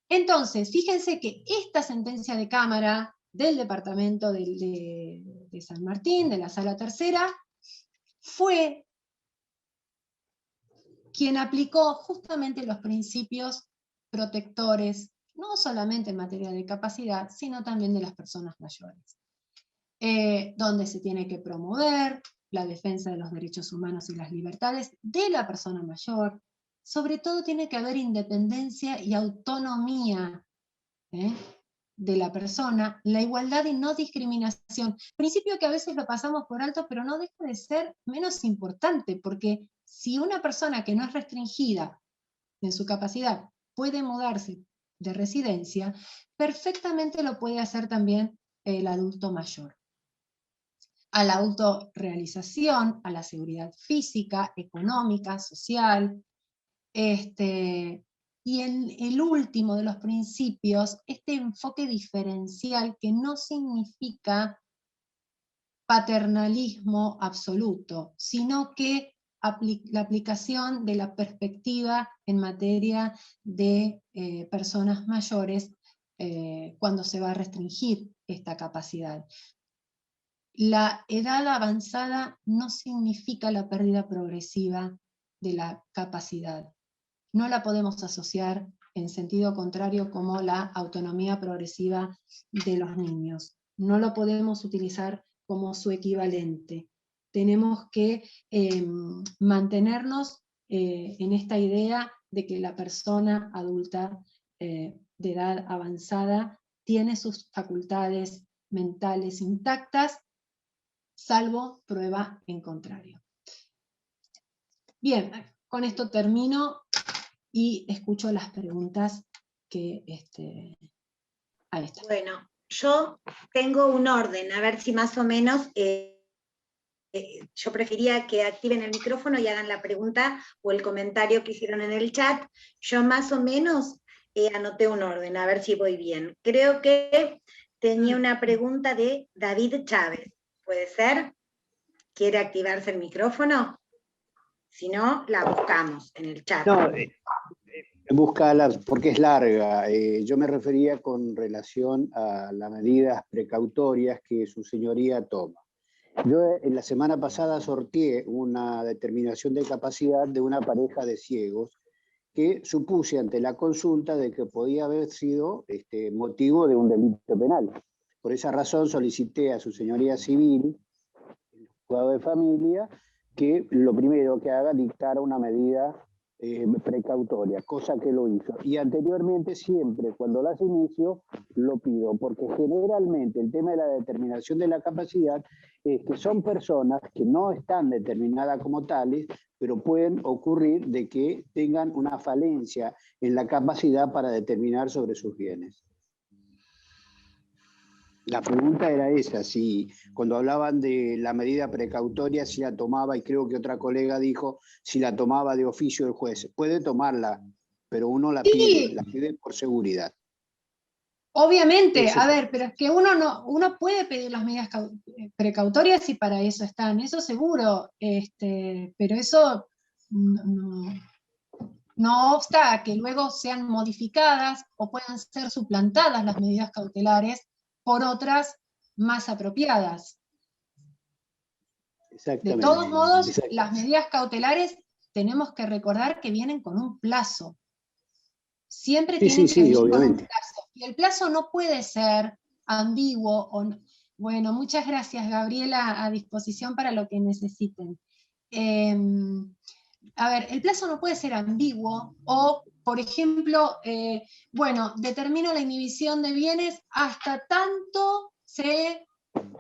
Speaker 2: Entonces, fíjense que esta sentencia de Cámara del departamento de San Martín, de la Sala Tercera, fue quien aplicó justamente los principios protectores, no solamente en materia de capacidad, sino también de las personas mayores. Donde se tiene que promover la defensa de los derechos humanos y las libertades de la persona mayor. Sobre todo tiene que haber independencia y autonomía de la persona, la igualdad y no discriminación. Principio que a veces lo pasamos por alto, pero no deja de ser menos importante, porque si una persona que no es restringida en su capacidad puede mudarse de residencia, perfectamente lo puede hacer también el adulto mayor. A la autorrealización, a la seguridad física, económica, social, y en el último de los principios, este enfoque diferencial que no significa paternalismo absoluto, sino que la aplicación de la perspectiva en materia de personas mayores cuando se va a restringir esta capacidad. La edad avanzada no significa la pérdida progresiva de la capacidad. No la podemos asociar en sentido contrario como la autonomía progresiva de los niños. No lo podemos utilizar como su equivalente. Tenemos que mantenernos en esta idea de que la persona adulta de edad avanzada tiene sus facultades mentales intactas, salvo prueba en contrario. Bien, con esto termino y escucho las preguntas que ahí está.
Speaker 1: Bueno, yo tengo un orden, a ver si más o menos, yo prefería que activen el micrófono y hagan la pregunta o el comentario que hicieron en el chat. Yo más o menos anoté un orden, a ver si voy bien. Creo que tenía una pregunta de David Chávez, ¿puede ser? ¿Quiere activarse el micrófono? Si no, la buscamos en el chat.
Speaker 8: No, búscala porque es larga. Yo me refería con relación a las medidas precautorias que su señoría toma. Yo en la semana pasada sorteé una determinación de capacidad de una pareja de ciegos que supuse ante la consulta de que podía haber sido motivo de un delito penal. Por esa razón solicité a su señoría civil, el juzgado de familia, que lo primero que haga dictara una medida precautorias, cosa que lo hizo. Y anteriormente siempre, cuando las inicio, lo pido, porque generalmente el tema de la determinación de la capacidad es que son personas que no están determinadas como tales, pero pueden ocurrir de que tengan una falencia en la capacidad para determinar sobre sus bienes. La pregunta era esa, si cuando hablaban de la medida precautoria, si la tomaba, y creo que otra colega dijo, si la tomaba de oficio el juez. Puede tomarla, pero uno la pide por seguridad.
Speaker 2: Obviamente, a ver, pero es que uno puede pedir las medidas precautorias y para eso están, eso seguro, pero eso no obsta a que luego sean modificadas o puedan ser suplantadas las medidas cautelares por otras más apropiadas. De todos modos, las medidas cautelares tenemos que recordar que vienen con un plazo. Siempre tienen que venir con un plazo. Y el plazo no puede ser ambiguo. Bueno, muchas gracias, Gabriela, a disposición para lo que necesiten. A ver, el plazo no puede ser ambiguo o, por ejemplo, bueno, determino la inhibición de bienes hasta tanto se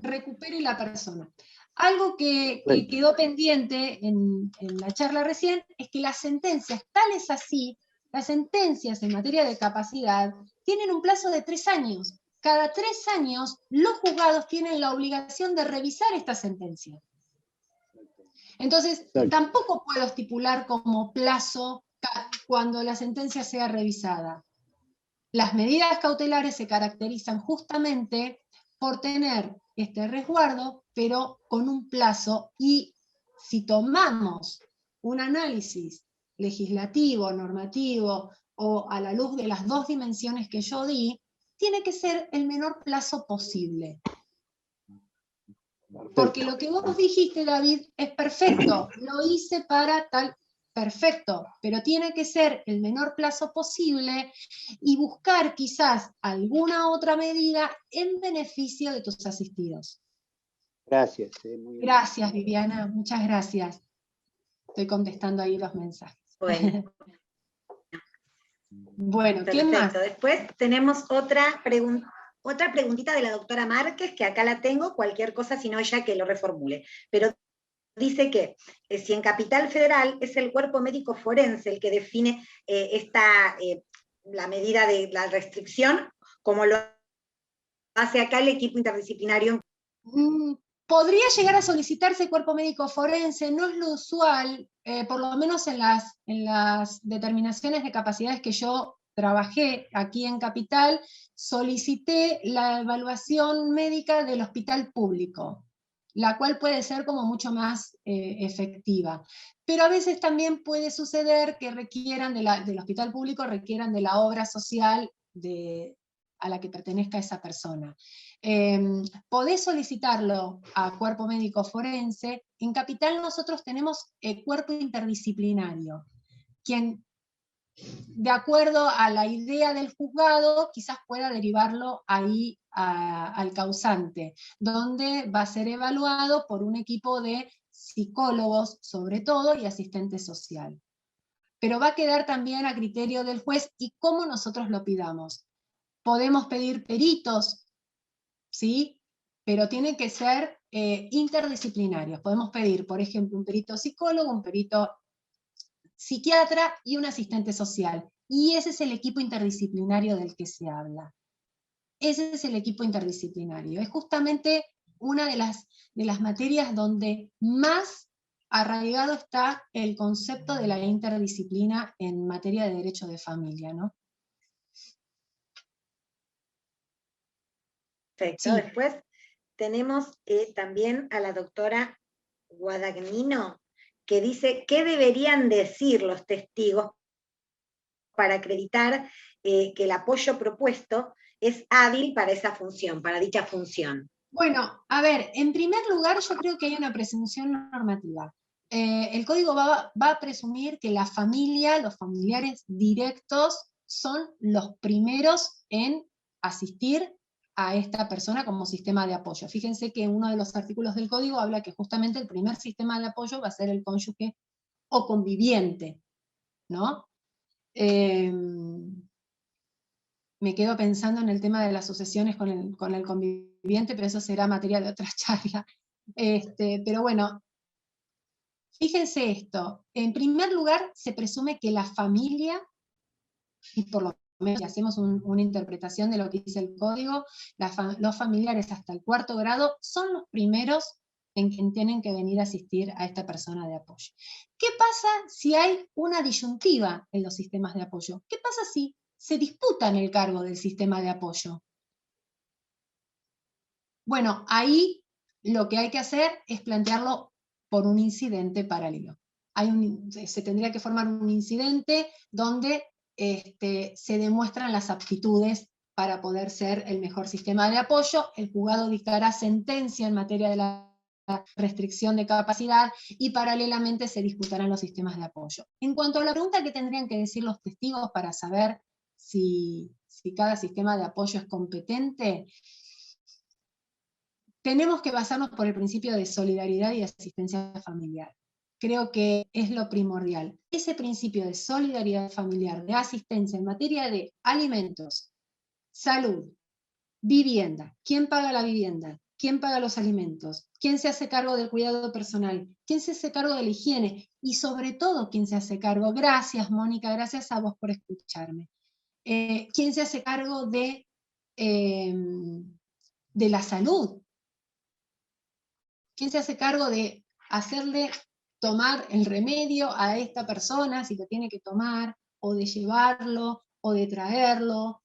Speaker 2: recupere la persona. Algo que quedó pendiente en la charla recién es que las sentencias, tal es así, las sentencias en materia de capacidad tienen un plazo de 3 años. Cada 3 años los juzgados tienen la obligación de revisar esta sentencia. Entonces, tampoco puedo estipular como plazo cuando la sentencia sea revisada. Las medidas cautelares se caracterizan justamente por tener este resguardo, pero con un plazo, y si tomamos un análisis legislativo, normativo, o a la luz de las 2 dimensiones que yo di, tiene que ser el menor plazo posible. Porque lo que vos dijiste, David, es perfecto, lo hice para tal, perfecto, pero tiene que ser el menor plazo posible y buscar quizás alguna otra medida en beneficio de tus asistidos.
Speaker 8: Gracias. Muy bien.
Speaker 2: Gracias, Viviana, muchas gracias. Estoy contestando ahí los mensajes.
Speaker 1: Bueno.
Speaker 2: Bueno,
Speaker 1: Perfecto.
Speaker 2: ¿quién más?
Speaker 1: Después tenemos otra preguntita de la doctora Márquez, que acá la tengo, cualquier cosa, si no ella que lo reformule. Pero dice que si en Capital Federal es el cuerpo médico forense el que define la medida de la restricción, como lo hace acá el equipo interdisciplinario.
Speaker 2: Podría llegar a solicitarse cuerpo médico forense, no es lo usual, por lo menos en las determinaciones de capacidades que yo trabajé aquí en Capital, solicité la evaluación médica del hospital público, la cual puede ser como mucho más efectiva. Pero a veces también puede suceder que requieran del hospital público, requieran de la obra social a la que pertenezca esa persona. Podés solicitarlo a cuerpo médico forense. En Capital nosotros tenemos el cuerpo interdisciplinario, quien, de acuerdo a la idea del juzgado, quizás pueda derivarlo ahí al causante, donde va a ser evaluado por un equipo de psicólogos, sobre todo, y asistente social. Pero va a quedar también a criterio del juez y cómo nosotros lo pidamos. Podemos pedir peritos, ¿sí? Pero tienen que ser interdisciplinarios. Podemos pedir, por ejemplo, un perito psicólogo, un perito psiquiatra y un asistente social. Y ese es el equipo interdisciplinario del que se habla. Ese es el equipo interdisciplinario. Es justamente una de las materias donde más arraigado está el concepto de la interdisciplina en materia de derecho de familia, ¿no?
Speaker 1: Perfecto. Sí. Después tenemos también a la doctora Guadagnino, que dice, ¿qué deberían decir los testigos para acreditar que el apoyo propuesto es hábil para esa función, para dicha función?
Speaker 2: Bueno, a ver, en primer lugar yo creo que hay una presunción normativa. El código va a presumir que la familia, los familiares directos, son los primeros en asistir a esta persona como sistema de apoyo. Fíjense que uno de los artículos del código habla que justamente el primer sistema de apoyo va a ser el cónyuge o conviviente. ¿no? Me quedo pensando en el tema de las sucesiones con el conviviente, pero eso será materia de otra charla. Pero bueno, fíjense esto. En primer lugar, se presume que la familia, y por lo menos si hacemos una interpretación de lo que dice el código, los familiares hasta el 4º grado son los primeros en quien tienen que venir a asistir a esta persona de apoyo. ¿Qué pasa si hay una disyuntiva en los sistemas de apoyo? ¿Qué pasa si se disputan el cargo del sistema de apoyo? Bueno, ahí lo que hay que hacer es plantearlo por un incidente paralelo. Se tendría que formar un incidente donde se demuestran las aptitudes para poder ser el mejor sistema de apoyo. El juzgado dictará sentencia en materia de la restricción de capacidad y paralelamente se disputarán los sistemas de apoyo. En cuanto a la pregunta que tendrían que decir los testigos para saber si cada sistema de apoyo es competente, tenemos que basarnos por el principio de solidaridad y asistencia familiar. Creo que es lo primordial. Ese principio de solidaridad familiar, de asistencia en materia de alimentos, salud, vivienda. ¿Quién paga la vivienda? ¿Quién paga los alimentos? ¿Quién se hace cargo del cuidado personal? ¿Quién se hace cargo de la higiene? Y sobre todo, ¿quién se hace cargo? Gracias, Mónica, gracias a vos por escucharme. ¿Quién se hace cargo de la salud? ¿Quién se hace cargo de hacerle tomar el remedio a esta persona, si lo tiene que tomar, o de llevarlo, o de traerlo,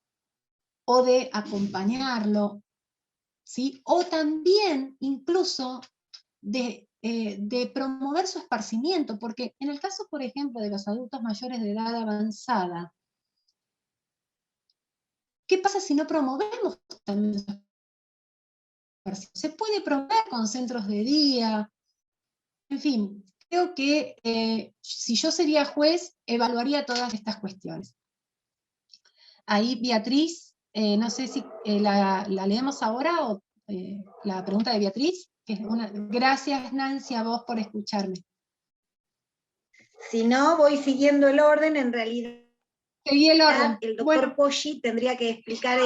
Speaker 2: o de acompañarlo, ¿sí? O también, incluso, de promover su esparcimiento, porque en el caso, por ejemplo, de los adultos mayores de edad avanzada, ¿qué pasa si no promovemos también su esparcimiento? Se puede promover con centros de día, en fin, creo que si yo sería juez, evaluaría todas estas cuestiones. Ahí Beatriz, no sé si la leemos ahora, o la pregunta de Beatriz, que es gracias Nancy a vos por escucharme.
Speaker 1: Si no, voy siguiendo el orden, en realidad
Speaker 2: seguí el orden.
Speaker 1: El doctor Poggi tendría que explicar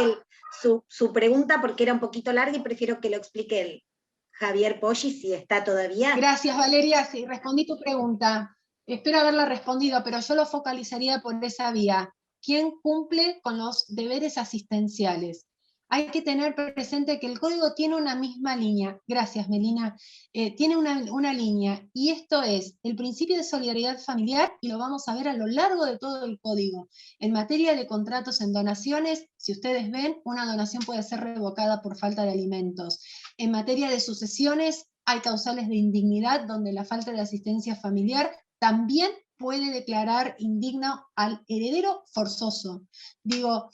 Speaker 1: su pregunta porque era un poquito larga y prefiero que lo explique él. Javier Poggi, si está todavía.
Speaker 2: Gracias, Valeria, sí, respondí tu pregunta. Espero haberla respondido, pero yo lo focalizaría por esa vía. ¿Quién cumple con los deberes asistenciales? Hay que tener presente que el código tiene una misma línea. Gracias, Melina. Tiene una línea, y esto es el principio de solidaridad familiar, y lo vamos a ver a lo largo de todo el código. En materia de contratos en donaciones, si ustedes ven, una donación puede ser revocada por falta de alimentos. En materia de sucesiones, hay causales de indignidad donde la falta de asistencia familiar también puede declarar indigno al heredero forzoso. Digo,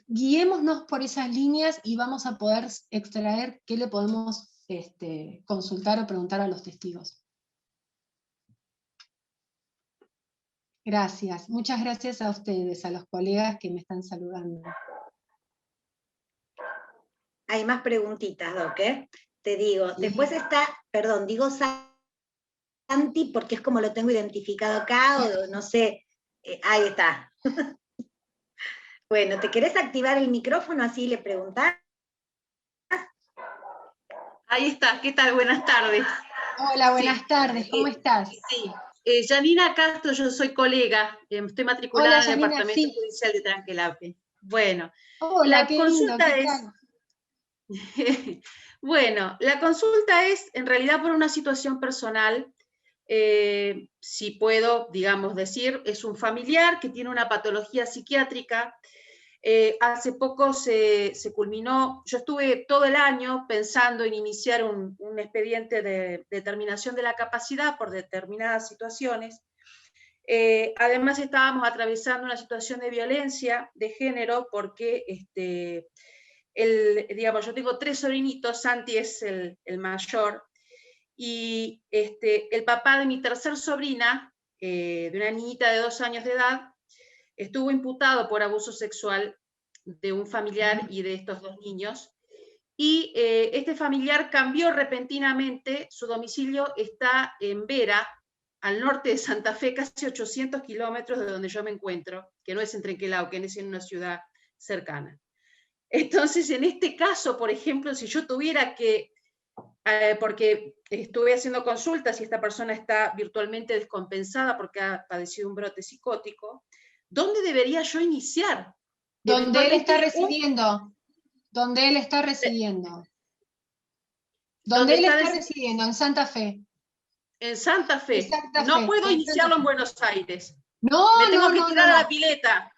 Speaker 2: guiémonos por esas líneas y vamos a poder extraer qué le podemos consultar o preguntar a los testigos. Gracias, muchas gracias a ustedes, a los colegas que me están saludando.
Speaker 1: Hay más preguntitas, Doc, ¿eh? Te digo, sí. Después está, perdón, digo Santi porque es como lo tengo identificado acá, o no sé, ahí está. Bueno, ¿te querés activar el micrófono así le preguntás?
Speaker 9: Ahí está, ¿qué tal? Buenas tardes.
Speaker 2: Hola, buenas tardes, ¿cómo estás?
Speaker 9: Sí, Janina Castro, yo soy colega, estoy matriculada en el Departamento Judicial de Tranquelape. Bueno,
Speaker 2: hola, qué consulta lindo,
Speaker 9: es... Bueno, la consulta es en realidad por una situación personal, si puedo, digamos, decir, es un familiar que tiene una patología psiquiátrica. Hace poco se culminó, yo estuve todo el año pensando en iniciar un expediente de determinación de la capacidad por determinadas situaciones. Además estábamos atravesando una situación de violencia de género porque digamos, yo tengo 3 sobrinitos, Santi es el mayor, y el papá de mi tercer sobrina, de una niñita de 2 años de edad, estuvo imputado por abuso sexual de un familiar y de estos 2 niños, y este familiar cambió repentinamente, su domicilio está en Vera, al norte de Santa Fe, casi 800 kilómetros de donde yo me encuentro, que no es en Trenquelauquen, es en una ciudad cercana. Entonces, en este caso, por ejemplo, si yo tuviera que, porque estuve haciendo consultas y esta persona está virtualmente descompensada porque ha padecido un brote psicótico, ¿dónde debería yo iniciar?
Speaker 2: Donde él está residiendo. Donde él está residiendo. Donde él está residiendo, en Santa Fe.
Speaker 9: En Santa Fe.
Speaker 2: No
Speaker 9: puedo iniciarlo en Buenos Aires.
Speaker 2: No,
Speaker 9: me tengo que tirar a la pileta.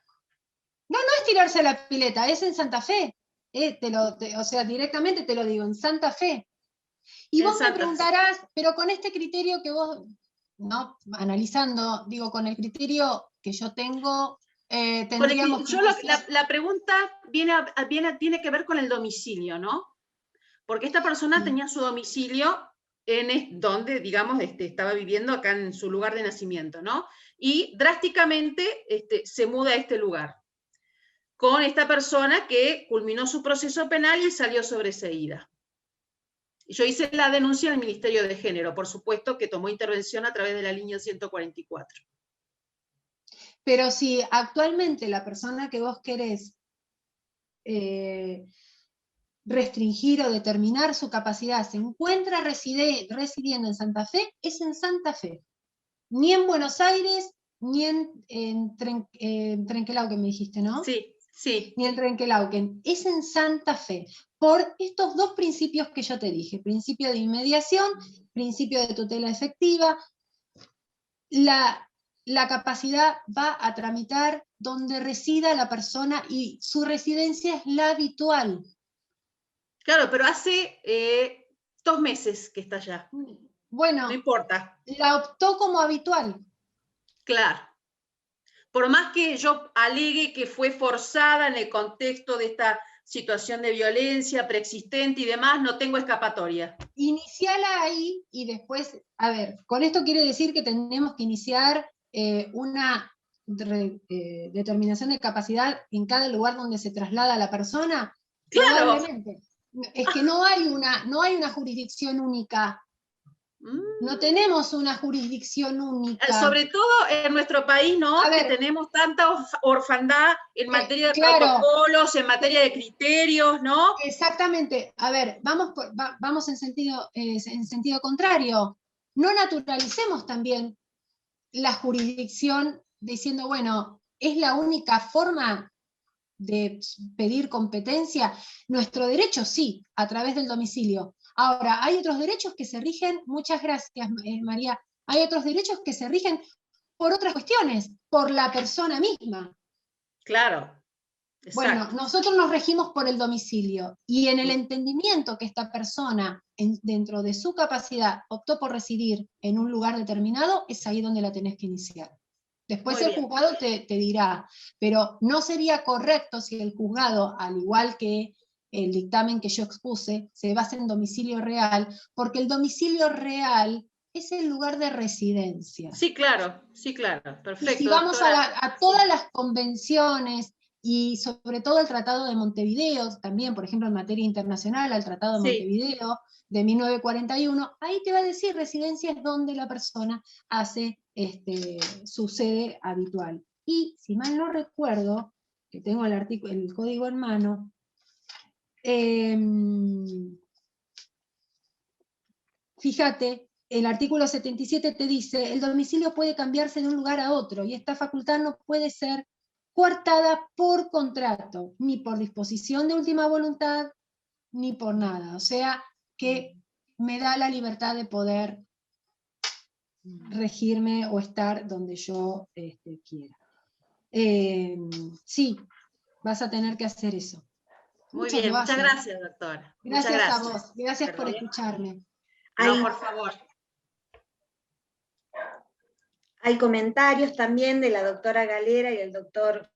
Speaker 2: No es tirarse a la pileta, es en Santa Fe. O sea, directamente te lo digo, en Santa Fe. Y vos me preguntarás, pero con este criterio que vos, ¿no? Analizando, digo, con el criterio que yo tengo, tendríamos que...
Speaker 9: La pregunta tiene que ver con el domicilio, ¿no? Porque esta persona tenía su domicilio donde, digamos, estaba viviendo acá en su lugar de nacimiento, ¿no? Y drásticamente se muda a este lugar, con esta persona que culminó su proceso penal y salió sobreseída. Yo hice la denuncia al Ministerio de Género, por supuesto que tomó intervención a través de la línea 144.
Speaker 2: Pero si actualmente la persona que vos querés restringir o determinar su capacidad se encuentra residiendo en Santa Fe, es en Santa Fe. Ni en Buenos Aires, ni en Trenquelauquen, me dijiste, ¿no?
Speaker 9: Sí, sí.
Speaker 2: Ni en Trenquelauquen, es en Santa Fe, por estos dos principios que yo te dije, principio de inmediación, principio de tutela efectiva. La capacidad va a tramitar donde resida la persona y su residencia es la habitual.
Speaker 9: Claro, pero hace 2 meses que está allá.
Speaker 2: Bueno,
Speaker 9: no importa.
Speaker 2: La optó como habitual.
Speaker 9: Claro. Por más que yo alegue que fue forzada en el contexto de esta situación de violencia preexistente y demás, no tengo escapatoria.
Speaker 2: Iniciala ahí y después, a ver, con esto quiere decir que tenemos que iniciar una determinación de capacidad en cada lugar donde se traslada la persona.
Speaker 9: Claro.
Speaker 2: Probablemente. Es que no hay una jurisdicción única. No tenemos una jurisdicción única.
Speaker 9: Sobre todo en nuestro país, ¿no? Que tenemos tanta orfandad en materia de protocolos, en materia de criterios, ¿no?
Speaker 2: Exactamente. A ver, vamos en sentido contrario. No naturalicemos también la jurisdicción diciendo, bueno, es la única forma de pedir competencia. Nuestro derecho sí, a través del domicilio. Ahora, hay otros derechos que se rigen, muchas gracias María, hay otros derechos que se rigen por otras cuestiones, por la persona misma.
Speaker 9: Claro. Exacto.
Speaker 2: Bueno, nosotros nos regimos por el domicilio, y en el entendimiento que esta persona, dentro de su capacidad, optó por residir en un lugar determinado, es ahí donde la tenés que iniciar. Después el juzgado te dirá, pero no sería correcto si el juzgado, al igual que el dictamen que yo expuse, se basa en domicilio real, porque el domicilio real es el lugar de residencia.
Speaker 9: Sí, claro, perfecto.
Speaker 2: Y si vamos a todas las convenciones, y sobre todo el Tratado de Montevideo, también, por ejemplo, en materia internacional, al Tratado de Montevideo de 1941, ahí te va a decir residencia es donde la persona hace su sede habitual. Y, si mal no recuerdo, que tengo el código en mano, fíjate, el artículo 77 te dice, el domicilio puede cambiarse de un lugar a otro, y esta facultad no puede ser coartada por contrato, ni por disposición de última voluntad, ni por nada. O sea, que me da la libertad de poder regirme o estar donde yo quiera. Sí, vas a tener que hacer eso.
Speaker 9: Muy bien, muchas gracias, doctora.
Speaker 2: Gracias a vos, gracias por escucharme.
Speaker 9: No, por favor.
Speaker 1: Hay comentarios también de la doctora Galera y el doctor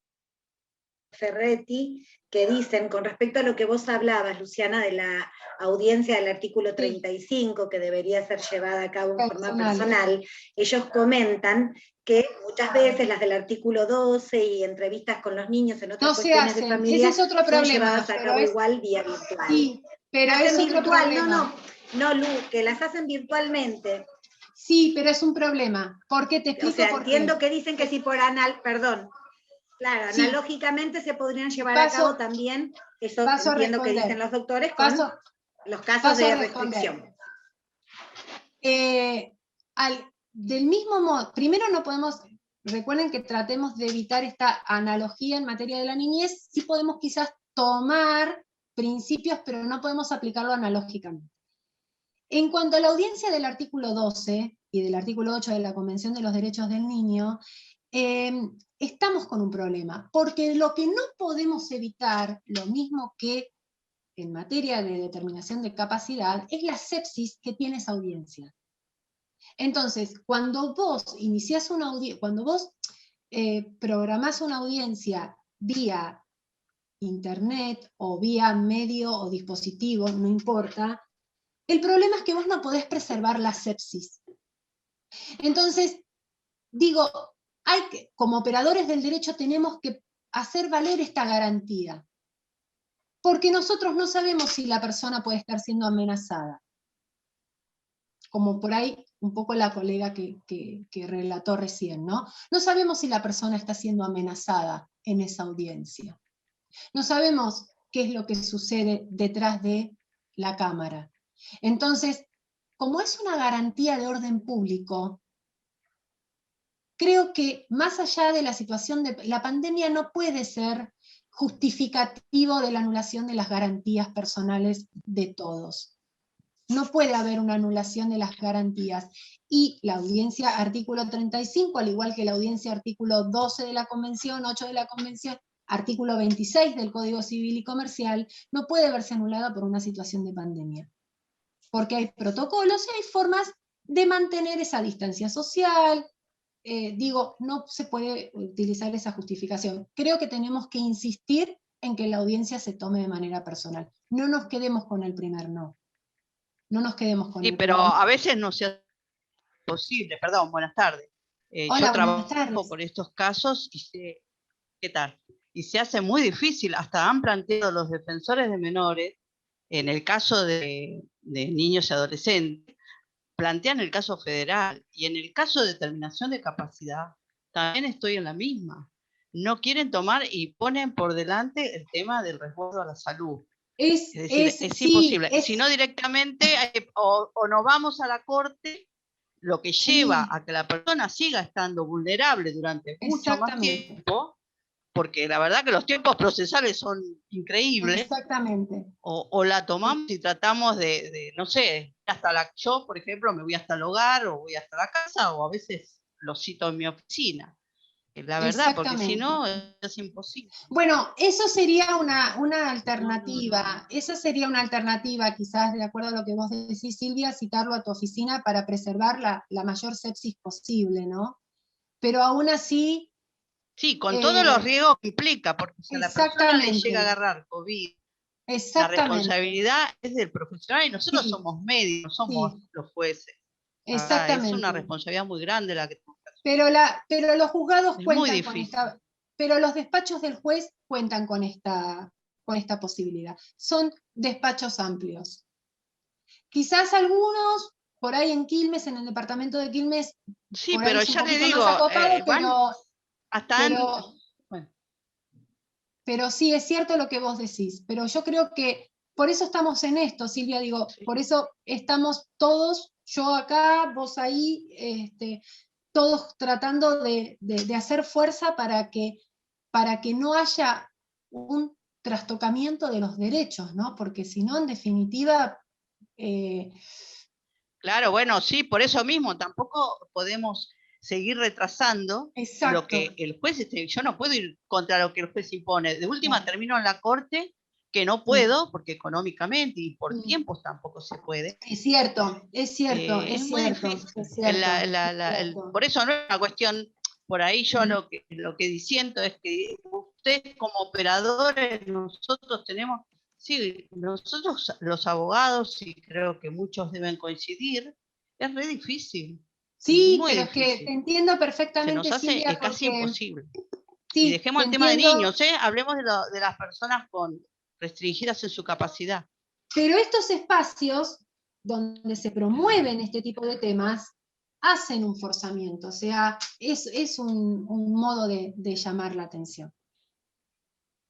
Speaker 1: Ferretti que dicen, con respecto a lo que vos hablabas, Luciana, de la audiencia del artículo 35, que debería ser llevada a cabo en forma personal, ellos comentan que muchas veces las del artículo 12 y entrevistas con los niños en otras cuestiones de familia
Speaker 2: ese es otro problema,
Speaker 1: son llevadas a cabo igual vía virtual.
Speaker 2: Sí, pero es otro problema.
Speaker 1: No, Lu, que las hacen virtualmente.
Speaker 2: Sí, pero es un problema. ¿Por qué? Te explico
Speaker 1: o sea,
Speaker 2: por
Speaker 1: entiendo
Speaker 2: qué.
Speaker 1: que dicen que si por claro,
Speaker 2: Sí.
Speaker 1: analógicamente se podrían llevar a cabo también, eso entiendo que dicen los doctores, con los casos de restricción.
Speaker 2: Del mismo modo, primero no podemos, recuerden que tratemos de evitar esta analogía en materia de la niñez, sí podemos quizás tomar principios, pero no podemos aplicarlo analógicamente. En cuanto a la audiencia del artículo 12 y del artículo 8 de la Convención de los Derechos del Niño, estamos con un problema, porque lo que no podemos evitar, lo mismo que en materia de determinación de capacidad, es la sepsis que tiene esa audiencia. Entonces, cuando vos iniciás una audiencia, cuando vos programás una audiencia vía internet o vía medio o dispositivo, no importa, el problema es que vos no podés preservar la sepsis. Entonces, digo, como operadores del derecho tenemos que hacer valer esta garantía, porque nosotros no sabemos si la persona puede estar siendo amenazada. Como por ahí un poco la colega que relató recién, ¿no? No sabemos si la persona está siendo amenazada en esa audiencia. No sabemos qué es lo que sucede detrás de la cámara. Entonces, como es una garantía de orden público, creo que más allá de la situación de la pandemia no puede ser justificativo de la anulación de las garantías personales de todos. No puede haber una anulación de las garantías. Y la audiencia artículo 35, al igual que la audiencia artículo 12 de la Convención, 8 de la Convención, artículo 26 del Código Civil y Comercial, no puede verse anulada por una situación de pandemia. Porque hay protocolos y hay formas de mantener esa distancia social. No se puede utilizar esa justificación. Creo que tenemos que insistir en que la audiencia se tome de manera personal. No nos quedemos con el primer no. No nos quedemos con
Speaker 10: sí, pero a veces no se hace posible. Perdón, buenas tardes.
Speaker 2: Hola,
Speaker 10: yo trabajo por estos casos y sé, ¿qué tal? Y se hace muy difícil. Hasta han planteado los defensores de menores, en el caso de niños y adolescentes, plantean el caso federal. Y en el caso de determinación de capacidad, también estoy en la misma. No quieren tomar y ponen por delante el tema del resguardo a la salud. Es decir, es imposible. Si no directamente, o nos vamos a la corte, lo que lleva a que la persona siga estando vulnerable durante mucho más tiempo, porque la verdad que los tiempos procesales son increíbles.
Speaker 2: Exactamente.
Speaker 10: O la tomamos y tratamos no sé, yo, por ejemplo, me voy hasta el hogar, o voy hasta la casa, o a veces lo cito en mi oficina. La verdad, porque si no es imposible.
Speaker 2: Bueno, eso sería una alternativa. Esa sería una alternativa, quizás, de acuerdo a lo que vos decís, Silvia, citarlo a tu oficina para preservar la mayor sepsis posible, ¿no? Pero aún así...
Speaker 10: Sí, con todos los riesgos que implica, porque si a la persona le llega a agarrar COVID, la responsabilidad es del profesional y nosotros somos médicos, no somos los jueces.
Speaker 2: Exactamente.
Speaker 10: Es una responsabilidad muy grande la que tenemos.
Speaker 2: Pero los juzgados cuentan con esta, pero los despachos del juez cuentan con esta posibilidad. Son despachos amplios. Quizás algunos, por ahí en Quilmes, en el departamento de Quilmes,
Speaker 10: sí, pero ya le digo,
Speaker 2: pero sí, es cierto lo que vos decís, pero yo creo que por eso estamos en esto, Silvia, digo, por eso estamos todos, yo acá, vos ahí, todos tratando de hacer fuerza para que no haya un trastocamiento de los derechos, ¿no? Porque si no, en definitiva...
Speaker 10: Claro, bueno, sí, por eso mismo, tampoco podemos seguir retrasando lo que el juez, yo no puedo ir contra lo que el juez impone. De última termino en la corte, que no puedo, porque económicamente y por tiempos tampoco se puede.
Speaker 2: Es cierto, es cierto.
Speaker 10: Muy difícil. Por eso no es una cuestión, por ahí yo lo que diciendo es que ustedes como operadores, nosotros tenemos, sí, nosotros los abogados, y creo que muchos deben coincidir, es re difícil.
Speaker 2: Sí, pero es que te entiendo perfectamente,
Speaker 10: se nos hace
Speaker 2: Silvia,
Speaker 10: casi imposible.
Speaker 2: Sí,
Speaker 10: y dejemos el tema de niños, hablemos de las personas restringidas en su capacidad.
Speaker 2: Pero estos espacios donde se promueven este tipo de temas, hacen un forzamiento, o sea, es un modo de llamar la atención.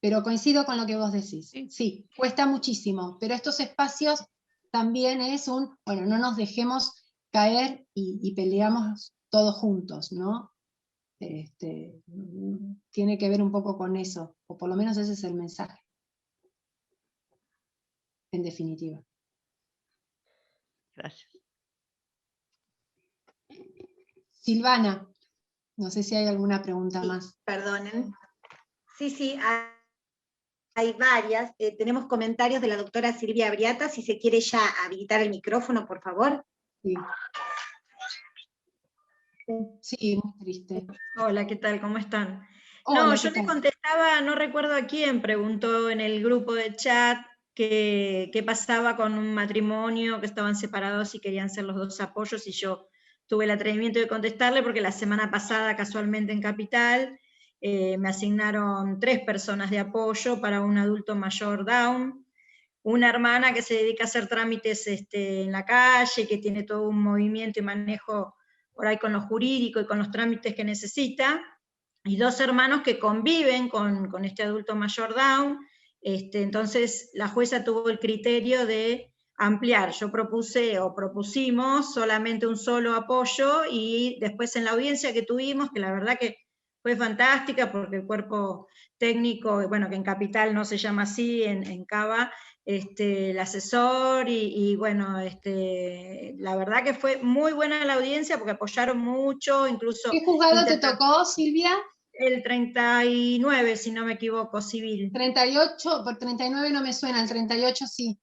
Speaker 2: Pero coincido con lo que vos decís. Sí, cuesta muchísimo, pero estos espacios también es bueno, no nos dejemos caer y peleamos todos juntos, ¿no? Tiene que ver un poco con eso, o por lo menos ese es el mensaje, en definitiva.
Speaker 10: Gracias.
Speaker 2: Silvana, no sé si hay alguna pregunta
Speaker 1: Sí,
Speaker 2: más.
Speaker 1: perdonen. Sí, hay varias. Tenemos comentarios de la doctora Silvia Briata, si se quiere ya habilitar el micrófono, por favor.
Speaker 2: Sí, muy triste.
Speaker 11: Hola, ¿qué tal? ¿Cómo están?
Speaker 2: Hola,
Speaker 11: No, yo le contestaba, no recuerdo a quién, preguntó en el grupo de chat qué pasaba con un matrimonio que estaban separados y querían ser los dos apoyos, y yo tuve el atrevimiento de contestarle porque la semana pasada, casualmente en Capital, me asignaron 3 personas de apoyo para un adulto mayor Down, una hermana que se dedica a hacer trámites en la calle, que tiene todo un movimiento y manejo por ahí con lo jurídico y con los trámites que necesita, y 2 hermanos que conviven con este adulto mayor Down. Entonces la jueza tuvo el criterio de ampliar. Yo propusimos solamente un solo apoyo, y después en la audiencia que tuvimos, que la verdad que fue fantástica, porque el cuerpo técnico, bueno, que en Capital no se llama así, en Cava, el asesor, y bueno, la verdad que fue muy buena la audiencia, porque apoyaron mucho, incluso...
Speaker 2: ¿Qué juzgado te tocó, Silvia?
Speaker 11: El 39, si no me equivoco, civil.
Speaker 2: 38, por 39 no me suena, el 38 sí.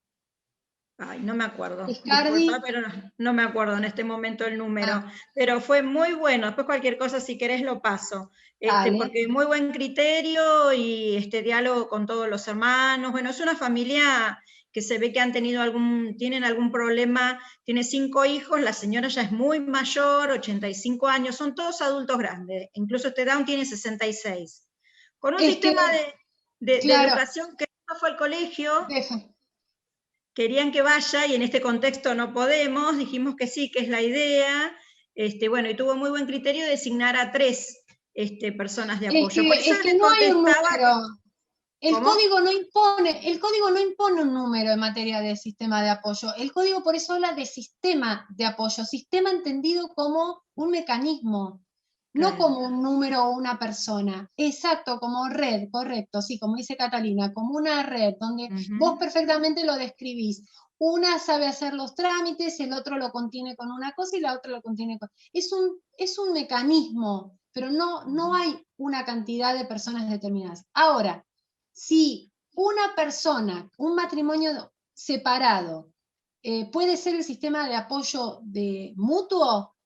Speaker 11: Ay, no me acuerdo.
Speaker 2: Discardi.
Speaker 11: Disculpa, pero no me acuerdo en este momento el número. Pero fue muy bueno. Después cualquier cosa, si querés, lo paso. Porque muy buen criterio y diálogo con todos los hermanos. Bueno, es una familia que se ve que tienen algún problema. Tiene 5 hijos, la señora ya es muy mayor, 85 años, son todos adultos grandes. Incluso Down tiene 66. Con un sistema de educación que no fue al colegio. Querían que vaya, y en este contexto no podemos, dijimos que sí, que es la idea, bueno, y tuvo muy buen criterio de designar a 3 personas de apoyo.
Speaker 2: Es que no hay un número. El código no impone un número en materia de sistema de apoyo. El código por eso habla de sistema de apoyo, sistema entendido como un mecanismo, no como un número o una persona. Exacto, como red, correcto, sí, como dice Catalina, como una red, donde vos perfectamente lo describís. Una sabe hacer los trámites, el otro lo contiene con una cosa y la otra lo contiene con... Es un mecanismo, pero no hay una cantidad de personas determinadas. Ahora, si una persona, un matrimonio separado, puede ser el sistema de apoyo mutuo,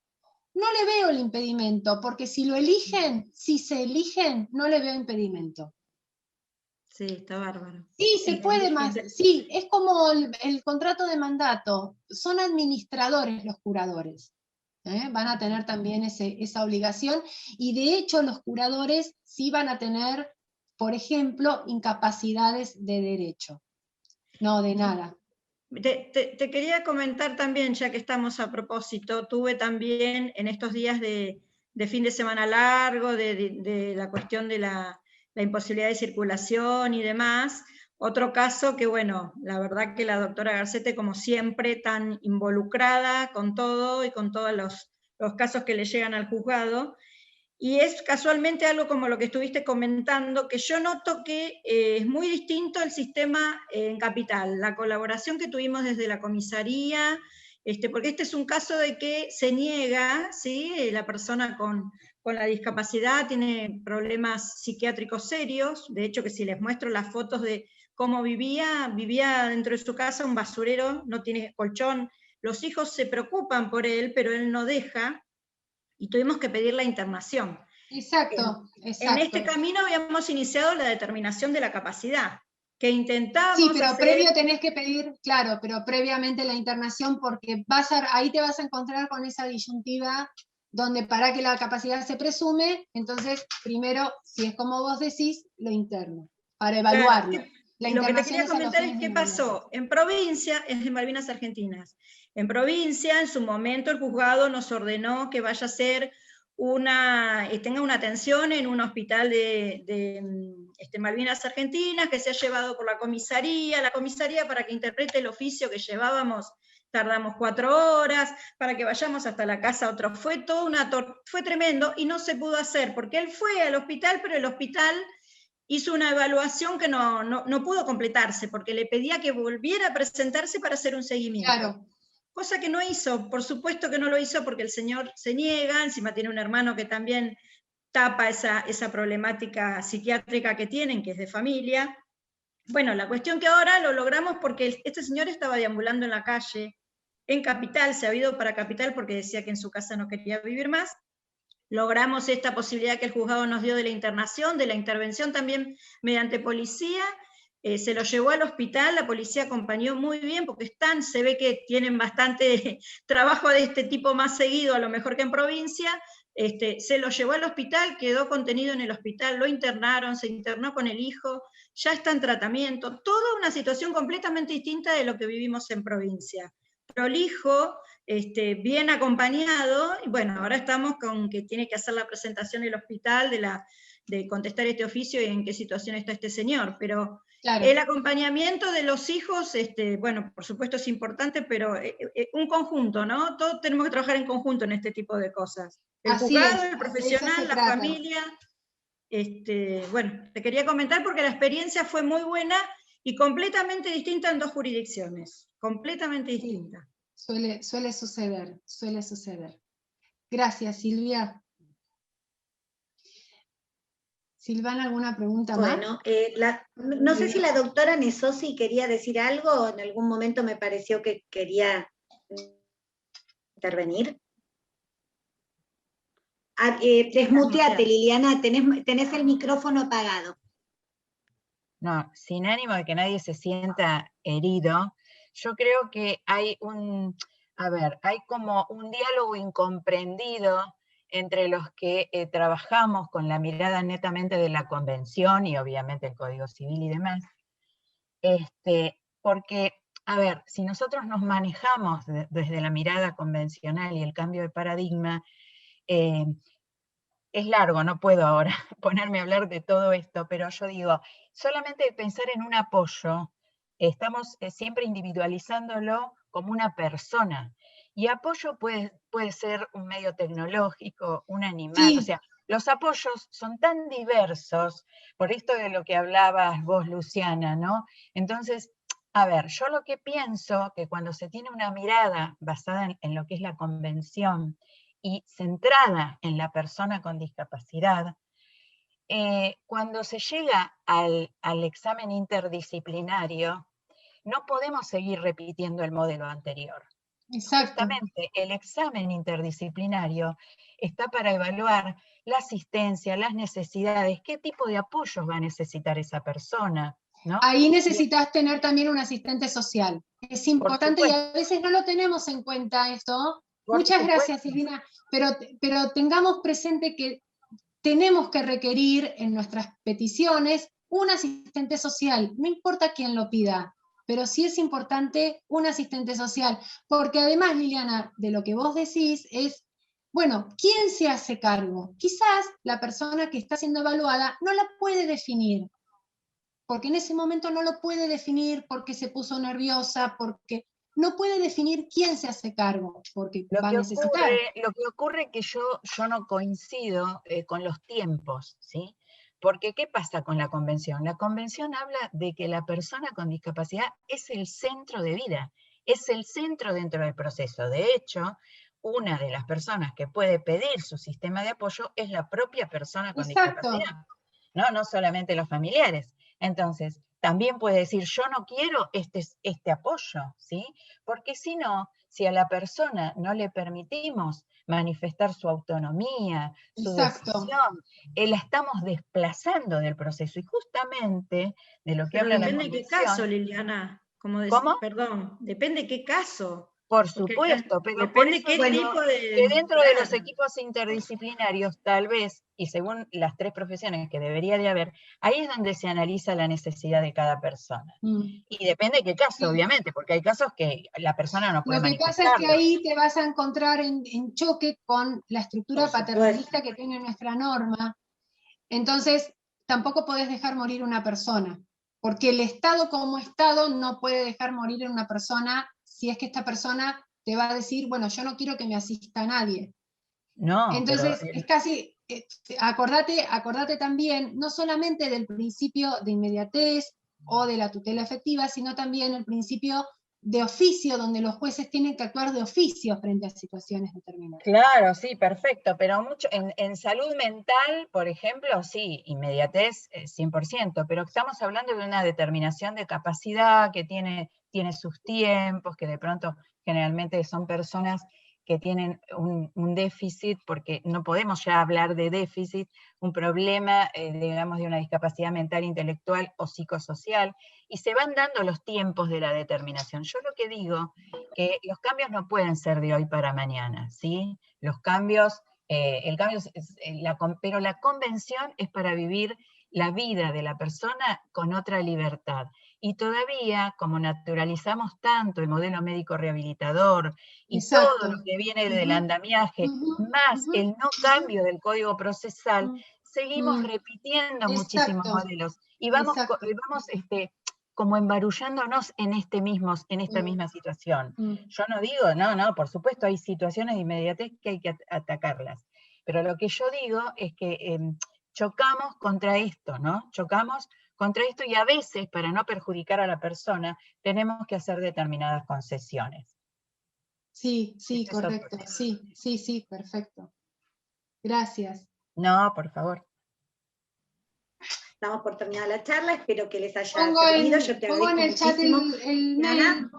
Speaker 2: no le veo el impedimento, porque si se eligen, no le veo impedimento.
Speaker 11: Sí, está bárbaro.
Speaker 2: Sí, se puede más. Sí, es como el contrato de mandato. Son administradores los curadores. Van a tener también esa obligación, y de hecho los curadores sí van a tener, por ejemplo, incapacidades de derecho. No, de nada.
Speaker 11: Te quería comentar también, ya que estamos a propósito, tuve también en estos días de fin de semana largo, de la cuestión de la imposibilidad de circulación y demás, otro caso que, bueno, la verdad que la doctora Garcete, como siempre, tan involucrada con todo y con todos los casos que le llegan al juzgado, y es casualmente algo como lo que estuviste comentando, que yo noto que es muy distinto el sistema en Capital, la colaboración que tuvimos desde la comisaría, porque este es un caso de que se niega, ¿sí? La persona con la discapacidad tiene problemas psiquiátricos serios, de hecho que si les muestro las fotos de cómo vivía dentro de su casa un basurero, no tiene colchón, los hijos se preocupan por él, pero él no deja, y tuvimos que pedir la internación.
Speaker 2: Exacto.
Speaker 11: En este camino habíamos iniciado la determinación de la capacidad, que intentábamos.
Speaker 2: Sí, pero previo tenés que pedir, claro, pero previamente la internación, porque ahí te vas a encontrar con esa disyuntiva donde para que la capacidad se presume, entonces primero, si es como vos decís, lo interno, para evaluarlo.
Speaker 11: Claro, Lo que te quería comentar es qué pasó. En provincia, es de Malvinas Argentinas. En provincia, en su momento, el juzgado nos ordenó que vaya a ser tenga una atención en un hospital de Malvinas Argentinas, que se ha llevado por la comisaría para que interprete el oficio que llevábamos, tardamos 4 horas, para que vayamos hasta la casa otro, fue tremendo, y no se pudo hacer, porque él fue al hospital, pero el hospital hizo una evaluación que no pudo completarse, porque le pedía que volviera a presentarse para hacer un seguimiento.
Speaker 2: Claro.
Speaker 11: Cosa que no hizo, por supuesto que no lo hizo porque el señor se niega, encima tiene un hermano que también tapa esa problemática psiquiátrica que tienen, que es de familia. Bueno, la cuestión que ahora lo logramos porque este señor estaba deambulando en la calle, en Capital, se ha ido para Capital porque decía que en su casa no quería vivir más. Logramos esta posibilidad que el juzgado nos dio de la internación, de la intervención también mediante policía. Se lo llevó al hospital, la policía acompañó muy bien, porque se ve que tienen bastante trabajo de este tipo más seguido, a lo mejor que en provincia. Se lo llevó al hospital, quedó contenido en el hospital, lo internaron, se internó con el hijo, ya está en tratamiento, toda una situación completamente distinta de lo que vivimos en provincia. Prolijo, bien acompañado, y bueno, ahora estamos con que tiene que hacer la presentación en el hospital de contestar este oficio y en qué situación está este señor, pero claro, el acompañamiento de los hijos, bueno, por supuesto es importante, pero un conjunto, ¿no? Todos tenemos que trabajar en conjunto en este tipo de cosas. El juzgado, el profesional, la familia. Bueno, te quería comentar porque la experiencia fue muy buena y completamente distinta en 2 jurisdicciones, completamente distinta.
Speaker 2: Suele suceder. Gracias, Silvia. Silvana, ¿alguna pregunta más?
Speaker 1: Bueno, no sé si la doctora Nesosi quería decir algo, o en algún momento me pareció que quería intervenir. Desmuteate, Liliana, tenés el micrófono apagado.
Speaker 6: No, sin ánimo de que nadie se sienta herido, yo creo que hay hay como un diálogo incomprendido entre los que trabajamos con la mirada netamente de la Convención y obviamente el Código Civil y demás, porque, si nosotros nos manejamos desde la mirada convencional y el cambio de paradigma, es largo, no puedo ahora ponerme a hablar de todo esto, pero yo digo, solamente pensar en un apoyo, estamos siempre individualizándolo como una persona, y apoyo puede ser un medio tecnológico, un animal, sí. O sea, los apoyos son tan diversos, por esto de lo que hablabas vos, Luciana, ¿no? Entonces, yo lo que pienso que cuando se tiene una mirada basada en lo que es la convención y centrada en la persona con discapacidad, cuando se llega al examen interdisciplinario, no podemos seguir repitiendo el modelo anterior.
Speaker 2: Exacto.
Speaker 6: Justamente el examen interdisciplinario está para evaluar la asistencia, las necesidades, qué tipo de apoyos va a necesitar esa persona, ¿no?
Speaker 2: Ahí necesitas tener también un asistente social. Es importante y a veces no lo tenemos en cuenta esto. Muchas gracias, Silvina. Pero tengamos presente que tenemos que requerir en nuestras peticiones un asistente social, no importa quién lo pida. Pero sí es importante un asistente social, porque además, Liliana, de lo que vos decís es, bueno, ¿quién se hace cargo? Quizás la persona que está siendo evaluada no la puede definir, porque en ese momento no lo puede definir porque se puso nerviosa, porque no puede definir quién se hace cargo, porque va a necesitar.
Speaker 6: Lo que ocurre es que yo no coincido con los tiempos, ¿sí? Porque, ¿qué pasa con la Convención? La Convención habla de que la persona con discapacidad es el centro de vida, es el centro dentro del proceso. De hecho, una de las personas que puede pedir su sistema de apoyo es la propia persona con discapacidad, no solamente los familiares. Entonces, también puede decir, yo no quiero este apoyo, ¿sí? Porque si no, si a la persona no le permitimos manifestar su autonomía, su decisión, la estamos desplazando del proceso. Y justamente de lo que habla la Convención...
Speaker 11: Depende de qué caso, Liliana. ¿Cómo? Perdón, depende de qué caso.
Speaker 6: Por supuesto, pero
Speaker 11: depende
Speaker 6: por eso
Speaker 11: qué
Speaker 6: digo
Speaker 11: tipo de...
Speaker 6: que dentro de los equipos interdisciplinarios, tal vez, y según las 3 profesiones que debería de haber, ahí es donde se analiza la necesidad de cada persona. Y depende de qué caso, obviamente, porque hay casos que la persona no puede
Speaker 2: Lo que pasa es que ahí te vas a encontrar en choque con la estructura paternalista que tiene nuestra norma. Entonces, tampoco podés dejar morir una persona, porque el Estado como Estado no puede dejar morir a una persona si es que esta persona te va a decir, bueno, yo no quiero que me asista nadie.
Speaker 6: No,
Speaker 2: entonces,
Speaker 6: pero...
Speaker 2: es casi, acordate también, no solamente del principio de inmediatez o de la tutela efectiva, sino también el principio de oficio, donde los jueces tienen que actuar de oficio frente a situaciones determinadas.
Speaker 6: Claro, sí, perfecto, pero mucho en salud mental, por ejemplo, sí, inmediatez 100%, pero estamos hablando de una determinación de capacidad que tiene sus tiempos, que de pronto generalmente son personas que tienen un déficit, porque no podemos ya hablar de déficit, un problema, digamos, de una discapacidad mental, intelectual o psicosocial, y se van dando los tiempos de la determinación. Yo lo que digo, que los cambios no pueden ser de hoy para mañana, ¿sí? Los cambios, pero la convención es para vivir la vida de la persona con otra libertad. Y todavía, como naturalizamos tanto el modelo médico rehabilitador y
Speaker 2: Exacto.
Speaker 6: todo lo que viene del andamiaje, más el no cambio del código procesal, seguimos repitiendo muchísimos modelos y vamos como embarullándonos en esta misma situación. Yo no digo, no, por supuesto hay situaciones de inmediatez que hay que atacarlas, pero lo que yo digo es que chocamos contra esto, ¿no? Chocamos contra esto y a veces, para no perjudicar a la persona, tenemos que hacer determinadas concesiones.
Speaker 2: Sí, correcto, sí, perfecto. Gracias.
Speaker 6: No, por favor.
Speaker 1: Estamos por terminar la charla, espero que les haya
Speaker 2: servido.
Speaker 1: Yo te
Speaker 2: pongo en el chat el mail.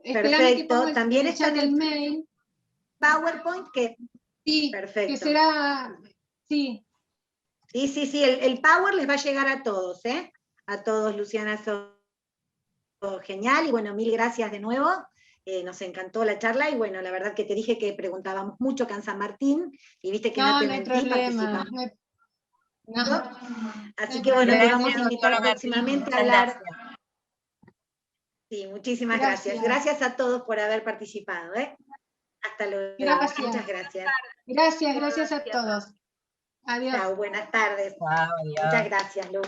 Speaker 1: Perfecto, también está en el
Speaker 2: mail.
Speaker 1: PowerPoint que...
Speaker 2: Sí, perfecto. Que será... Sí.
Speaker 1: Sí, el Power les va a llegar a todos, ¿eh? A todos, Luciana, todo genial, y bueno, mil gracias de nuevo. Nos encantó la charla, y bueno, la verdad que te dije que preguntábamos mucho acá en San Martín, y viste que no te mentí, participamos.
Speaker 2: No.
Speaker 1: Así que bueno, te vamos a invitar próximamente a hablar. Sí, muchísimas gracias. Gracias a todos por haber participado, ¿eh? Hasta luego. Muchas gracias.
Speaker 2: Gracias a todos. Adiós.
Speaker 1: Chao, buenas tardes.
Speaker 6: Wow, adiós.
Speaker 1: Muchas gracias, Lu.